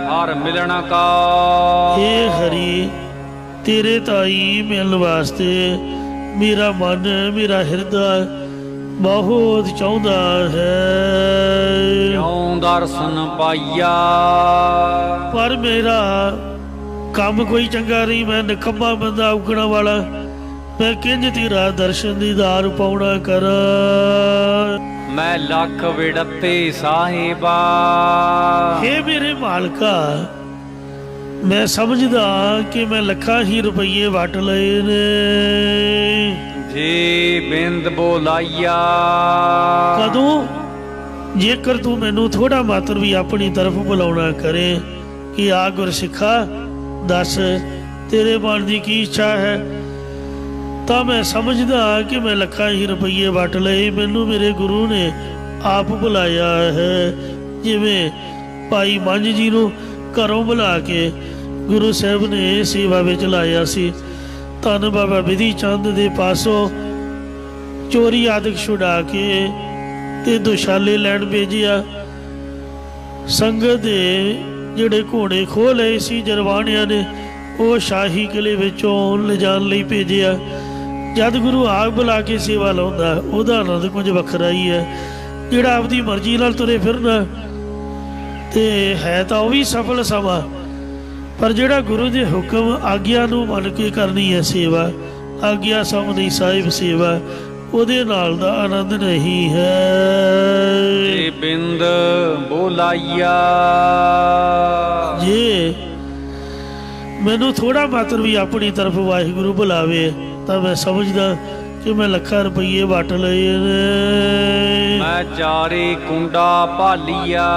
ਹਰ ਮਿਲਣ ਕਾ। हे ਹਰੀ ਤੇਰੇ ਤਾਈ ਮਿਲਣ ਵਾਸਤੇ ਮੇਰਾ ਮਨ ਮੇਰਾ ਹਿਰਦਾ ਬਹੁਤ ਚਾਹੁੰਦਾ ਹੈ। ਕਿਉਂ ਦਰਸ਼ਨ ਪਾਈਆ ਪਰ ਮੇਰਾ ਕੰਮ ਕੋਈ ਚੰਗਾ ਨਹੀਂ, ਮੈਂ ਨਿਕੰਮਾ ਬੰਦਾ ਉਗਣਾ ਵਾਲਾ, ਮੈਂ ਕਿੰਜ ਤੇਰਾ ਦਰਸ਼ਨ ਦੀਦਾਰ ਪਾਉਣਾ ਕਰਾਂ। ਮੈਂ ਲੱਖ ਵਿੜਤੇ ਸਾਹਿਬਾ हे ਮੇਰੇ ਮਾਲਕਾ ਮੈਂ ਸਮਝਦਾ ਕਿ ਮੈਂ ਲੱਖਾਂ ਹੀ ਰੁਪਈਏ ਵਟ ਲਏ ਨੇ। ਜੇ ਬਿੰਦ ਬੋਲਾਈਆ ਕਦੋਂ ਜੇਕਰ ਤੂੰ ਮੈਨੂੰ ਥੋੜਾ ਮਾਤਰ ਵੀ ਆਪਣੀ ਤਰਫ ਬੁਲਾਉਣਾ ਕਰੇ ਕਿ ਆ ਗੁਰਸਿੱਖਾ ਦੱਸ ਤੇਰੇ ਮਨ ਦੀ ਕੀ ਇੱਛਾ ਹੈ, ਤਾਂ ਮੈਂ ਸਮਝਦਾ ਕਿ ਮੈਂ ਲੱਖਾਂ ਹੀ ਰੁਪਈਏ ਵਟ ਲਏ। ਮੈਨੂੰ ਮੇਰੇ ਗੁਰੂ ਨੇ ਆਪ ਬੁਲਾਇਆ ਹੈ, ਜਿਵੇਂ ਭਾਈ ਮੰਝ ਜੀ ਨੂੰ ਘਰੋਂ ਬੁਲਾ ਕੇ ਗੁਰੂ ਸਾਹਿਬ ਨੇ ਸੇਵਾ ਵਿੱਚ ਲਾਇਆ ਸੀ। ਧੰਨ ਬਾਬਾ ਬਿਧੀ ਚੰਦ ਦੇ ਪਾਸੋਂ ਚੋਰੀ ਆਦਿਕ ਛੁਡਾ ਕੇ ਤੇ ਦੁਸ਼ਾਲੇ ਲੈਣ ਭੇਜਿਆ। ਸੰਗਤ ਦੇ ਜਿਹੜੇ ਘੋੜੇ ਖੋਹ ਲਏ ਸੀ ਜਰਵਾਣਿਆਂ ਨੇ, ਉਹ ਸ਼ਾਹੀ ਕਿਲੇ ਵਿੱਚੋਂ ਲਿਜਾਣ ਲਈ ਭੇਜਿਆ। ਜਦ ਗੁਰੂ ਆਪ ਬੁਲਾ ਕੇ ਸੇਵਾ ਲਾਉਂਦਾ ਉਹਦਾ ਆਨੰਦ ਕੁਝ ਵੱਖਰਾ ਹੀ ਹੈ। ਜਿਹੜਾ ਆਪਦੀ ਮਰਜ਼ੀ ਨਾਲ ਤੁਰੇ ਫਿਰਨਾ ਤੇ ਹੈ ਤਾਂ ਉਹ ਵੀ ਸਫਲ ਸਮਾਂ, ਪਰ ਜਿਹੜਾ ਗੁਰੂ ਦੇ ਹੁਕਮ ਆਗਿਆ ਨੂੰ ਮੰਨ ਕੇ ਕਰਨੀ ਹੈ ਸੇਵਾ, ਆਗਿਆ ਸਾਹਮਣੇ ਸਾਹਿਬ ਸੇਵਾ, ਉਹਦੇ ਨਾਲ ਦਾ ਆਨੰਦ ਨਹੀਂ ਹੈ। ਬਿੰਦ ਬੋਲਾਈਆ ਜੇ ਮੈਨੂੰ ਥੋੜਾ ਮਾਤਰ ਵੀ ਆਪਣੀ ਤਰਫ ਵਾਹਿਗੁਰੂ ਬੁਲਾਵੇ ਤਾਂ ਮੈਂ ਸਮਝਦਾ ਕਿ ਮੈਂ ਲੱਖਾਂ ਰੁਪਈਏ ਵਟ ਲਏ ਨੇ। ਮੈਂ ਚਾਰੇ ਕੁੰਡਾ ਭਾਲੀਆ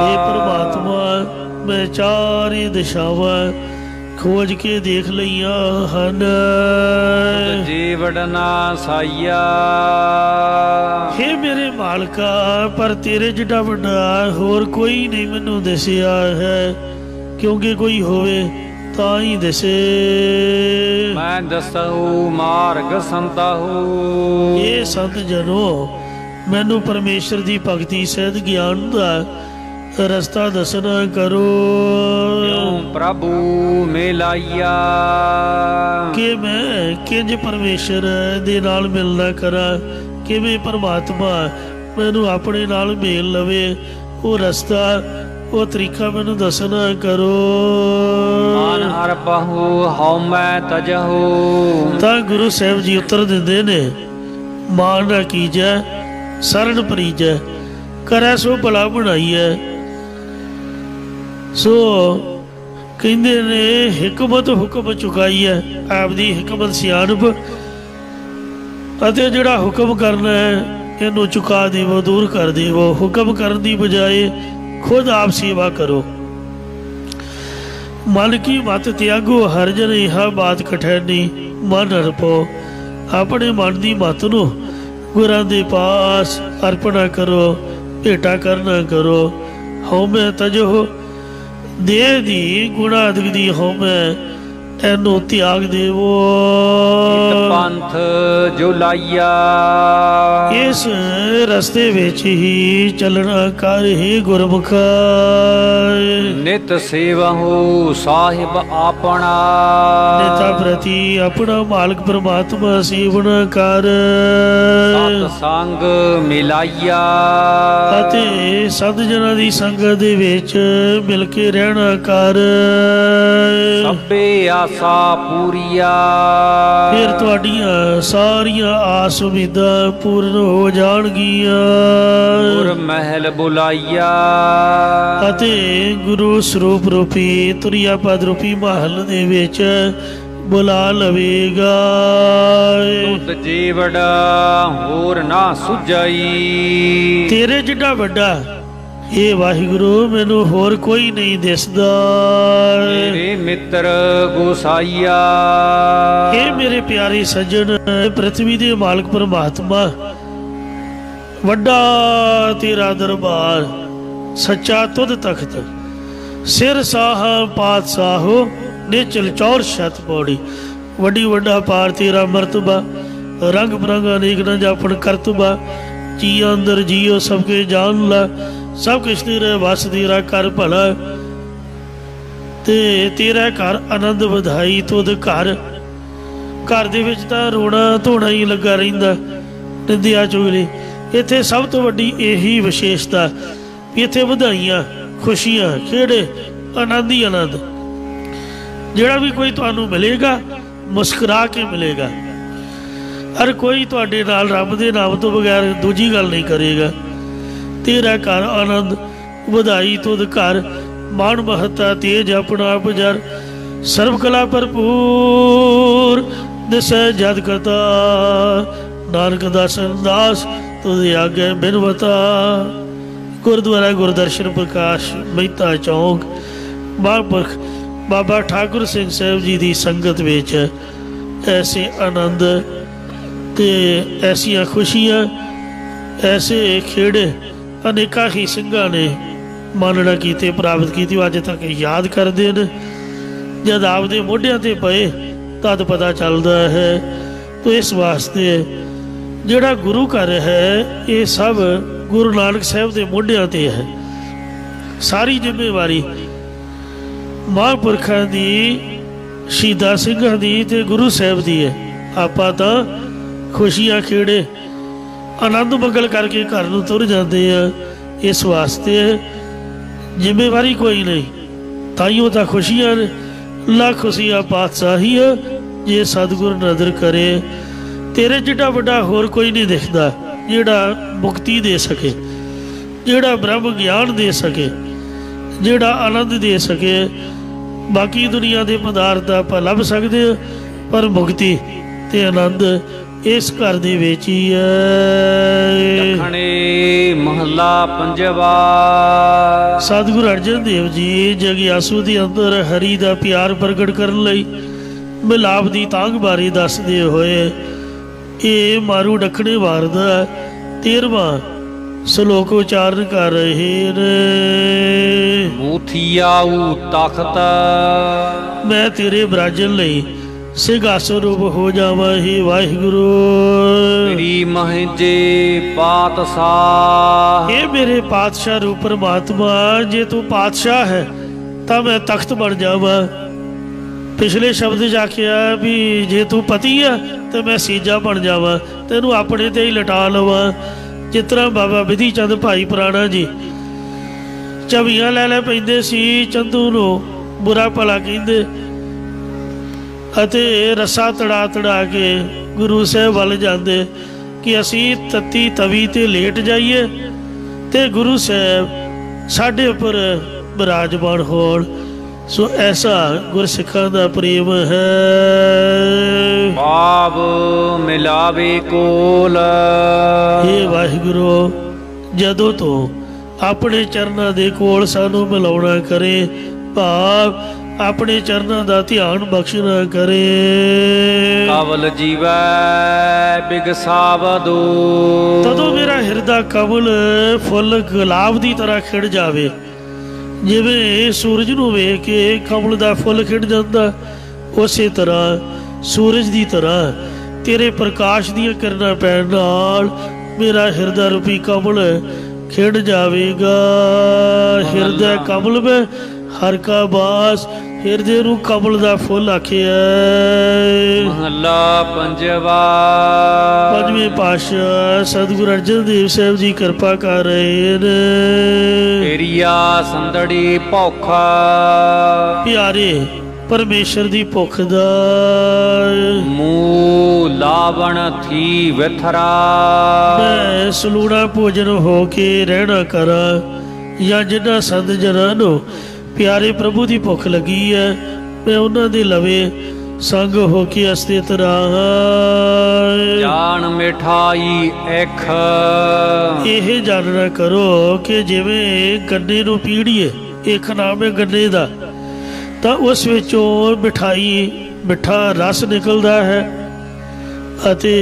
ਇਹ ਪ੍ਰਮਾਤਮਾ ਮੈਂ ਚਾਰੇ ਦਿਸ਼ਾਵਾਂ ਖੋਜ ਕੇ ਦੇਖ ਲਈਆਂ ਹਨ। ਜੀਵੜਨਾ ਸਾਈਆ हे ਮੇਰੇ ਮਾਲਕਾ ਪਰ ਤੇਰੇ ਜਿੱਡਾ ਵੱਡਾ ਹੋਰ ਕੋਈ ਨਹੀਂ ਮੈਨੂੰ ਦਿਸਿਆ ਹੈ, ਕਿਉਂਕਿ ਕੋਈ ਹੋਵੇ ਤਾਂ ਹੀ ਦਿਸੇ। ਮੈਂ ਦਸਹੁ ਮਾਰਗ ਸੰਤਹੁ ਇਹ ਸੰਤ ਜਨੋ ਮੈਨੂੰ ਪਰਮੇਸ਼ਰ ਦੀ ਭਗਤੀ ਸਹਿਤ ਗਿਆਨ ਦਾ ਰਸਤਾ ਦੱਸਣਾ ਕਰੋ। ਕਿਉਂ ਪ੍ਰਭੂ ਮਿਲਾਈਆ ਕਿ ਮੈਂ ਕਿੰਜ ਪਰਮੇਸ਼ਰ ਦੇ ਨਾਲ ਮਿਲਣਾ ਕਰਾਂ, ਕਿਵੇਂ ਪਰਮਾਤਮਾ ਮੈਨੂੰ ਆਪਣੇ ਨਾਲ ਮੇਲ ਲਵੇ। ਉਹ ਰਸਤਾ ਉਹ ਤਰੀਕਾ ਮੈਨੂੰ ਦੱਸਣਾ ਕਰੋ। ਮਨ ਹਰ ਬਹੂ ਹਉ ਮੈਂ ਤਜਹੂ। ਤਾਂ ਗੁਰੂ ਸਾਹਿਬ ਜੀ ਉੱਤਰ ਦਿੰਦੇ ਨੇ, ਮਾਨ ਨਾ ਕੀਜੈ ਸਰਣ ਪਰੀਜੈ, ਕਰੈ ਸੋ ਭਲਾ ਬਣਾਈਐ। ਸੋ ਕਹਿੰਦੇ ਨੇ ਹਿਕਮਤ ਹੁਕਮ ਚੁਕਾਈਐ, ਆਪਦੀ ਹਿਕਮਤ ਸਿਆਣਪ ਅਤੇ ਜਿਹੜਾ ਹੁਕਮ ਕਰਨਾ ਹੈ ਇਹਨੂੰ ਚੁਕਾ ਦੇਵੋ, ਦੂਰ ਕਰ ਦੇਵੋ। ਹੁਕਮ ਕਰਨ ਦੀ ਬਜਾਏ ਖੁਦ ਆਪ ਸੇਵਾ ਕਰੋ। ਮਨ ਕੀ ਮਤ ਤਿਆਗੋ ਹਰ ਜਨ ਇਹਾ ਬਾਤ ਕਠੈਨੀ, ਮਨ ਅਰਪੋ। ਆਪਣੇ ਮਨ ਦੀ ਮਤ ਨੂੰ ਗੁਰਾਂ ਦੇ ਪਾਸ ਅਰਪਣਾ ਕਰੋ, ਭੇਟਾ ਕਰਨਾ ਕਰੋ। ਹਉਮੈ ਤਜੋ, ਦੇਹ ਦੀ ਗੁਣਾਦਿਕ ਦੀ ਹਉਮੈ ਇਹਨੂੰ ਤਿਆਗ ਦੇਵੋ। ਪੰਥ ਜੋ ਲਾਈਆ, ਇਸ ਰਸਤੇ ਵਿੱਚ ਹੀ ਚੱਲਣਾ ਕਰ ਹੀ ਗੁਰਮੁਖ। ਨਿਤ ਸੇਵਹੁ ਸਾਹਿਬ ਆਪਣਾ, ਨਿਤਾ ਪ੍ਰਤੀ ਆਪਣਾ ਮਾਲਕ ਪਰਮਾਤਮਾ ਸੇਵਨ ਕਰ। ਸਤ ਸੰਗ ਮਿਲਾਈਆ, ਅਤੇ ਸਤ ਜਨਾਂ ਦੀ ਸੰਗਤ ਦੇ ਵਿੱਚ ਮਿਲ ਕੇ ਰਹਿਣਾ ਕਰ। ਸਭੇ ਆਸਾ ਪੂਰੀਆ, ਫਿਰ ਤੁਹਾਡੀਆਂ ਸਾਰੀਆਂ ਆਸ ਉਮੀਦਾਂ ਪੂਰਨ ਹੋ ਜਾਣਗੀਆਂ। ਗੁਰ ਮਹਿਲ ਬੁਲਾਈਆ, ਅਤੇ ਗੁਰੂ ਸਰੂਪ ਰੂਪੀ ਤੁਰਿਆ ਪਦ ਰੂਪੀ ਮਹਲ ਦੇ ਵਿੱਚ ਬੁਲਾ ਲਵੇਗਾ। ਤੁਧ ਜੀਵੜਾ ਹੋਰ ਨਾ ਸੁਝਾਈ, ਤੇਰੇ ਜਿੱਡਾ ਵੱਡਾ ਇਹ ਵਾਹਿਗੁਰੂ ਮੈਨੂੰ ਹੋਰ ਕੋਈ ਨਹੀਂ ਦਿਸਦਾ। ਮੇਰੇ ਮਿੱਤਰ ਗੋਸਾਈਆ, ਇਹ ਮੇਰੇ ਪਿਆਰੇ ਸੱਜਣ, ਪ੍ਰithvi ਦੇ ਮਾਲਕ ਪਰਮਾਤਮਾ, ਵੱਡਾ ਤੇਰਾ ਦਰਬਾਰ, ਸੱਚਾ ਤੁਧ ਤਖਤ, ਸਿਰ ਸਾਹ ਪਾਤਸ਼ਾਹੋ ਨਿਚਲ ਚੌਰ ਛਤ ਪੌੜੀ। ਵੱਡੀ ਵੱਡਾ ਪਾਰ ਤੇਰਾ ਮਰਤਬਾ, ਰੰਗ ਬਰੰਗ ਅਨੇਕ ਨਾ ਜਾਪਣ ਕਰਤਬਾ। ਜੀਆਂ ਅੰਦਰ ਜੀਓ ਸਭ ਕੇ ਜਾਣ ਲਾ, ਸਭ ਕੁਛ ਤੇਰਾ ਵਸ ਤੇਰਾ ਕਰ ਭਲਾ। ਤੇ ਤੇਰਾ ਘਰ ਆਨੰਦ ਵਧਾਈ ਤੁਧ ਘਰ। ਘਰ ਦੇ ਵਿੱਚ ਤਾਂ ਰੋਣਾ ਧੋਣਾ ਹੀ ਲੱਗਾ ਰਹਿੰਦਾ, ਨਿੰਦਿਆ ਚੁਗਲੀ। ਇੱਥੇ ਸਭ ਤੋਂ ਵੱਡੀ ਇਹੀ ਵਿਸ਼ੇਸ਼ਤਾ, ਇੱਥੇ ਵਧਾਈਆਂ ਖੁਸ਼ੀਆਂ ਖੇੜੇ ਆਨੰਦ ਹੀ ਆਨੰਦ। ਜਿਹੜਾ ਵੀ ਕੋਈ ਤੁਹਾਨੂੰ ਮਿਲੇਗਾ ਮੁਸਕਰਾ ਕੇ ਮਿਲੇਗਾ। ਹਰ ਕੋਈ ਤੁਹਾਡੇ ਨਾਲ ਰੱਬ ਦੇ ਨਾਮ ਤੋਂ ਬਗੈਰ ਦੂਜੀ ਗੱਲ ਨਹੀਂ ਕਰੇਗਾ। ਤੇਰਾ ਘਰ ਆਨੰਦ ਵਧਾਈ ਤੁਧ ਘਰ, ਮਾਣ ਮਹੱਤਾ ਤੇਜ ਆਪਣਾ ਆਪ ਜਰ। ਸਰਬ ਕਲਾ ਭਰਪੂਰ ਦਿਸੈ ਜਦ ਕਰਤਾ, ਨਾਨਕ ਦਾਸਨ ਦਾਸ ਤੁਧ ਆਗੇ ਬਿਨਵਤਾ। ਗੁਰਦੁਆਰਾ ਗੁਰਦਰਸ਼ਨ ਪ੍ਰਕਾਸ਼ ਮਹਿਤਾ ਚੌਂਕ, ਮਹਾਂਪੁਰਖ ਬਾਬਾ ਠਾਕੁਰ ਸਿੰਘ ਸਾਹਿਬ ਜੀ ਦੀ ਸੰਗਤ ਵਿੱਚ ਐਸੇ ਆਨੰਦ ਤੇ ਐਸੀਆਂ ਖੁਸ਼ੀਆਂ, ਐਸੇ ਖੇੜੇ ਅਨੇਕਾਂ ਹੀ ਸਿੰਘਾਂ ਨੇ ਮਾਨਣਾ ਕੀਤੇ, ਪ੍ਰਾਪਤ ਕੀਤੀ, ਅੱਜ ਤੱਕ ਯਾਦ ਕਰਦੇ ਨੇ। ਜਦ ਆਪਦੇ ਮੋਢਿਆਂ ਤੇ ਪਏ ਤਦ ਪਤਾ ਚੱਲਦਾ ਹੈ। ਤੋ ਇਸ ਵਾਸਤੇ ਜਿਹੜਾ ਗੁਰੂ ਘਰ ਹੈ ਇਹ ਸਭ ਗੁਰੂ ਨਾਨਕ ਸਾਹਿਬ ਦੇ ਮੋਢਿਆਂ ਤੇ ਹੈ। ਸਾਰੀ ਜ਼ਿੰਮੇਵਾਰੀ ਮਹਾਂਪੁਰਖਾਂ ਦੀ, ਸ਼ਹੀਦਾਂ ਸਿੰਘਾਂ ਦੀ ਤੇ ਗੁਰੂ ਸਾਹਿਬ ਦੀ ਹੈ। ਆਪਾਂ ਤਾਂ ਖੁਸ਼ੀਆਂ ਖੇੜੇ ਆਨੰਦ ਮੰਗਲ ਕਰਕੇ ਘਰ ਨੂੰ ਤੁਰ ਜਾਂਦੇ ਆ। ਇਸ ਵਾਸਤੇ ਜ਼ਿੰਮੇਵਾਰੀ ਕੋਈ ਨਹੀਂ, ਤਾਈਓ ਤਾਂ ਖੁਸ਼ੀਆਂ ਨੇ। ਲੱਖ ਖੁਸ਼ੀਆਂ ਪਾਤਸ਼ਾਹੀ ਆ ਜੇ ਸਤਿਗੁਰ ਨਜ਼ਰ ਕਰੇ। ਤੇਰੇ ਜਿੱਡਾ ਵੱਡਾ ਹੋਰ ਕੋਈ ਨਹੀਂ ਦਿਖਦਾ ਜਿਹੜਾ ਮੁਕਤੀ ਦੇ ਸਕੇ, ਜਿਹੜਾ ਬ੍ਰਹਮ ਗਿਆਨ ਦੇ ਸਕੇ, ਜਿਹੜਾ ਆਨੰਦ ਦੇ ਸਕੇ। ਬਾਕੀ ਦੁਨੀਆ ਦੇ ਪਦਾਰਥ ਆਪਾਂ ਲੱਭ ਸਕਦੇ ਹਾਂ, ਪਰ ਮੁਕਤੀ ਤੇ ਆਨੰਦ ਇਸ ਘਰ ਦੇ ਵਿੱਚ ਹੀ ਹੈ। ਦੱਖਣੇ ਮਹੱਲਾ ਪੰਜਵਾ। ਸਤਿਗੁਰੂ ਅਰਜਨ ਦੇਵ ਜੀ ਜਗਿਆਸੂ ਦੇ ਅੰਦਰ ਹਰੀ ਦਾ ਪਿਆਰ ਪ੍ਰਗਟ ਕਰਨ ਲਈ ਮਿਲਾਪ ਦੀ ਤਾਂਘ ਬਾਰੇ ਦੱਸਦੇ ਹੋਏ ਇਹ ਮਾਰੂ ਦੱਖਣੇ ਵਾਰ ਦਾ 13ਵਾਂ ਸ਼ਲੋਕ ਉਚਾਰਨ ਕਰ ਰਹੇ ਨੇ। ਮੂਥੀਆਊ ਤਖਤ, ਮੈਂ ਤੇਰੇ ਬਰਾਜਨ ਲਈ ਸਿੰਘਾਸਨ ਰੂਪ ਹੋ ਜਾਵਾਂ। ਹੀ ਵਾਹਿਗੁਰੂ ਮੇਰੀ ਮਹਜੇ ਪਾਤਸ਼ਾਹ, ਇਹ ਮੇਰੇ ਪਾਤਸ਼ਾਹ ਰੂਪ ਪਰਮਾਤਮਾ, ਜੇ ਤੂੰ ਪਾਤਸ਼ਾਹ ਹੈ ਤਾਂ ਮੈਂ ਤਖਤ ਬਣ ਜਾਵਾਂ। ਪਿਛਲੇ ਸ਼ਬਦ 'ਚ ਆਖਿਆ ਵੀ ਜੇ ਤੂੰ ਪਤੀ ਆ ਤਾਂ ਮੈਂ ਸੀਜਾ ਬਣ ਜਾਵਾਂ, ਤੈਨੂੰ ਆਪਣੇ ਤੇ ਹੀ ਲਟਾ ਲਵਾਂ। ਜਿਸ ਤਰ੍ਹਾਂ ਬਾਬਾ ਵਿਧੀ ਚੰਦ ਭਾਈ ਪੁਰਾਣਾ ਜੀ ਝਵੀਆਂ ਲੈ ਪੈਂਦੇ ਸੀ, ਚੰਦੂ ਨੂੰ ਬੁਰਾ ਭਲਾ ਕਹਿੰਦੇ ਅਤੇ ਰੱਸਾ ਤੜਾ ਕੇ ਗੁਰੂ ਸਾਹਿਬ ਵੱਲ ਜਾਂਦੇ ਕਿ ਅਸੀਂ ਤੱਤੀ ਤਵੀ ਤੇ ਲੇਟ ਜਾਈਏ ਤੇ ਗੁਰੂ ਸਾਹਿਬ ਸਾਡੇ ਉੱਪਰ ਬਿਰਾਜਮਾਨ ਹੋਣ। ਸੋ ਐਸਾ ਗੁਰਸਿੱਖਾਂ ਦਾ ਪ੍ਰੇਮ ਹੈ। ਭਾਵ ਮਿਲਾਵੇ ਕੋਲ। हे ਵਾਹਿਗੁਰੂ, ਜਦੋਂ ਤੋਂ ਆਪਣੇ ਚਰਨਾਂ ਦੇ ਕੋਲ ਸਾਨੂੰ ਮਿਲਾਉਣਾ ਕਰੇ, ਭਾਵ ਆਪਣੇ ਚਰਨਾਂ ਦਾ ਧਿਆਨ ਬਖਸ਼ਣਾ ਕਰੇ। ਕਵਲ ਜੀਵੈ ਬਿਗਸਾਵਦੋ। ਤਦੋਂ ਮੇਰਾ ਹਿਰਦਾ ਕਮਲ ਫੁੱਲ ਗੁਲਾਬ ਦੀ ਤਰ੍ਹਾਂ ਖਿੜ ਜਾਵੇ। ਜਿਵੇਂ ਸੂਰਜ ਨੂੰ ਵੇਖ ਕੇ ਕਮਲ ਦਾ ਫੁੱਲ ਖਿੜ ਜਾਂਦਾ, ਉਸੇ ਤਰ੍ਹਾਂ ਸੂਰਜ ਦੀ ਤਰ੍ਹਾਂ ਤੇਰੇ ਪ੍ਰਕਾਸ਼ ਦੀਆਂ ਕਿਰਨਾਂ ਪੈਣ ਨਾਲ ਮੇਰਾ ਹਿਰਦਾ ਰੂਪੀ ਕਮਲ ਖਿੜ ਜਾਵੇਗਾ। ਹਿਰਦਾ ਕਮਲ ਮੈਂ ਹਰ ਕਾ ਬਾਸ, ਹਿਰਦੇ ਨੂੰ ਕਮਲ ਦਾ ਫੁੱਲ ਆਖਿਆ। ਮਹੱਲਾ ਪੰਜਵਾ। ਪੰਜਵੇਂ ਪਾਤਸ਼ਾਹ ਸਤਿਗੁਰੂ ਅਰਜਨ ਦੇਵ ਸਾਹਿਬ ਜੀ ਕਿਰਪਾ ਕਰ ਰਹੇ ਨੇ। ਤੇਰੀਆ ਸੰਦੜੀ ਭੌਖਾ। ਪਿਆਰੇ ਪਰਮੇਸ਼ਰ ਦੀ ਭੁੱਖ ਦਾ ਮੂਹ ਲਾਵਣ ਥੀ ਵਿਥਰਾ। ਮੈਂ ਸਲੂਣਾ ਭੋਜਨ ਹੋ ਕੇ ਰਹਿਣਾ ਕਰਾਂ, ਜਾਂ ਜਿਨ੍ਹਾਂ ਸੰਤ ਜਨਾਂ ਨੂੰ ਪਿਆਰੇ ਪ੍ਰਭੂ ਦੀ ਭੁੱਖ ਲੱਗੀ ਹੈ, ਮੈਂ ਉਹਨਾਂ ਦੇ ਲਵੇ ਸੰਗ ਹੋ ਕੇ ਅਸਥਿਤ ਰਹਾਂ। ਜਾਨ ਮਿਠਾਈ ਇਖ। ਇਹ ਜਾਣਨਾ ਕਰੋ ਕਿ ਜਿਵੇਂ ਗੰਨੇ ਨੂੰ ਪੀੜੀਏ, ਇਖ ਨਾਮ ਹੈ ਗੰਨੇ ਦਾ, ਤਾਂ ਉਸ ਵਿੱਚੋਂ ਮਿਠਾਈ ਮਿੱਠਾ ਰਸ ਨਿਕਲਦਾ ਹੈ ਅਤੇ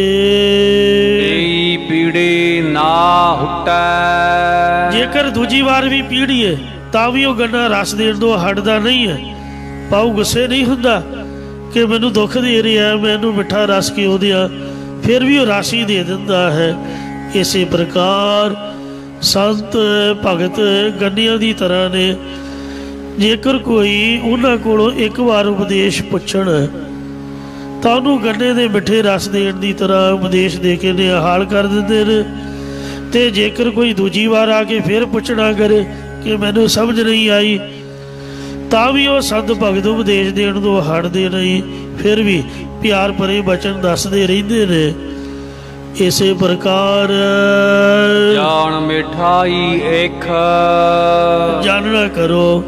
ਪੀੜੇ ਨਾ ਹੁਟੈ। ਜੇਕਰ ਦੂਜੀ ਵਾਰ ਵੀ ਪੀੜੀਏ ਤਾਂ ਵੀ ਉਹ ਗੰਨਾ ਰਸ ਦੇਣ ਤੋਂ ਹਟਦਾ ਨਹੀਂ ਹੈ। ਪਾਉ ਗੁੱਸੇ ਨਹੀਂ ਹੁੰਦਾ ਕਿ ਮੈਨੂੰ ਦੁੱਖ ਦੇ ਰਿਹਾ, ਮੈਨੂੰ ਮਿੱਠਾ ਰਸ ਕਿਉਂ ਦਿਆਂ, ਫਿਰ ਵੀ ਉਹ ਰਸ ਹੀ ਦੇ ਦਿੰਦਾ ਹੈ। ਇਸੇ ਪ੍ਰਕਾਰ ਸੰਤ ਭਗਤ ਗੰਨਿਆਂ ਦੀ ਤਰ੍ਹਾਂ ਨੇ। ਜੇਕਰ ਕੋਈ ਉਹਨਾਂ ਕੋਲੋਂ ਇੱਕ ਵਾਰ ਉਪਦੇਸ਼ ਪੁੱਛਣ ਤਾਂ ਉਹਨੂੰ ਗੰਨੇ ਦੇ ਮਿੱਠੇ ਰਸ ਦੇਣ ਦੀ ਤਰ੍ਹਾਂ ਉਪਦੇਸ਼ ਦੇ ਕੇ ਨਿਹਾਲ ਕਰ ਦਿੰਦੇ ਨੇ। ਤੇ ਜੇਕਰ ਕੋਈ ਦੂਜੀ ਵਾਰ ਆ ਕੇ ਫਿਰ ਪੁੱਛਣਾ ਕਰੇ ਕਿ ਮੈਨੂੰ ਸਮਝ ਨਹੀਂ ਆਈ, ਤਾਂ ਵੀ ਉਹ ਸੰਤ ਭਗਤ ਉਪਦੇਸ਼ ਦੇਣ ਤੋਂ ਹਟਦੇ ਨਹੀਂ, ਫਿਰ ਵੀ ਪਿਆਰ ਭਰੇ ਬਚਨ ਦੱਸਦੇ ਰਹਿੰਦੇ ਨੇ। ਇਸੇ ਪ੍ਰਕਾਰ ਜਾਨ ਮਿਠਾਈ ਇਖ। ਜਾਣਨਾ ਕਰੋ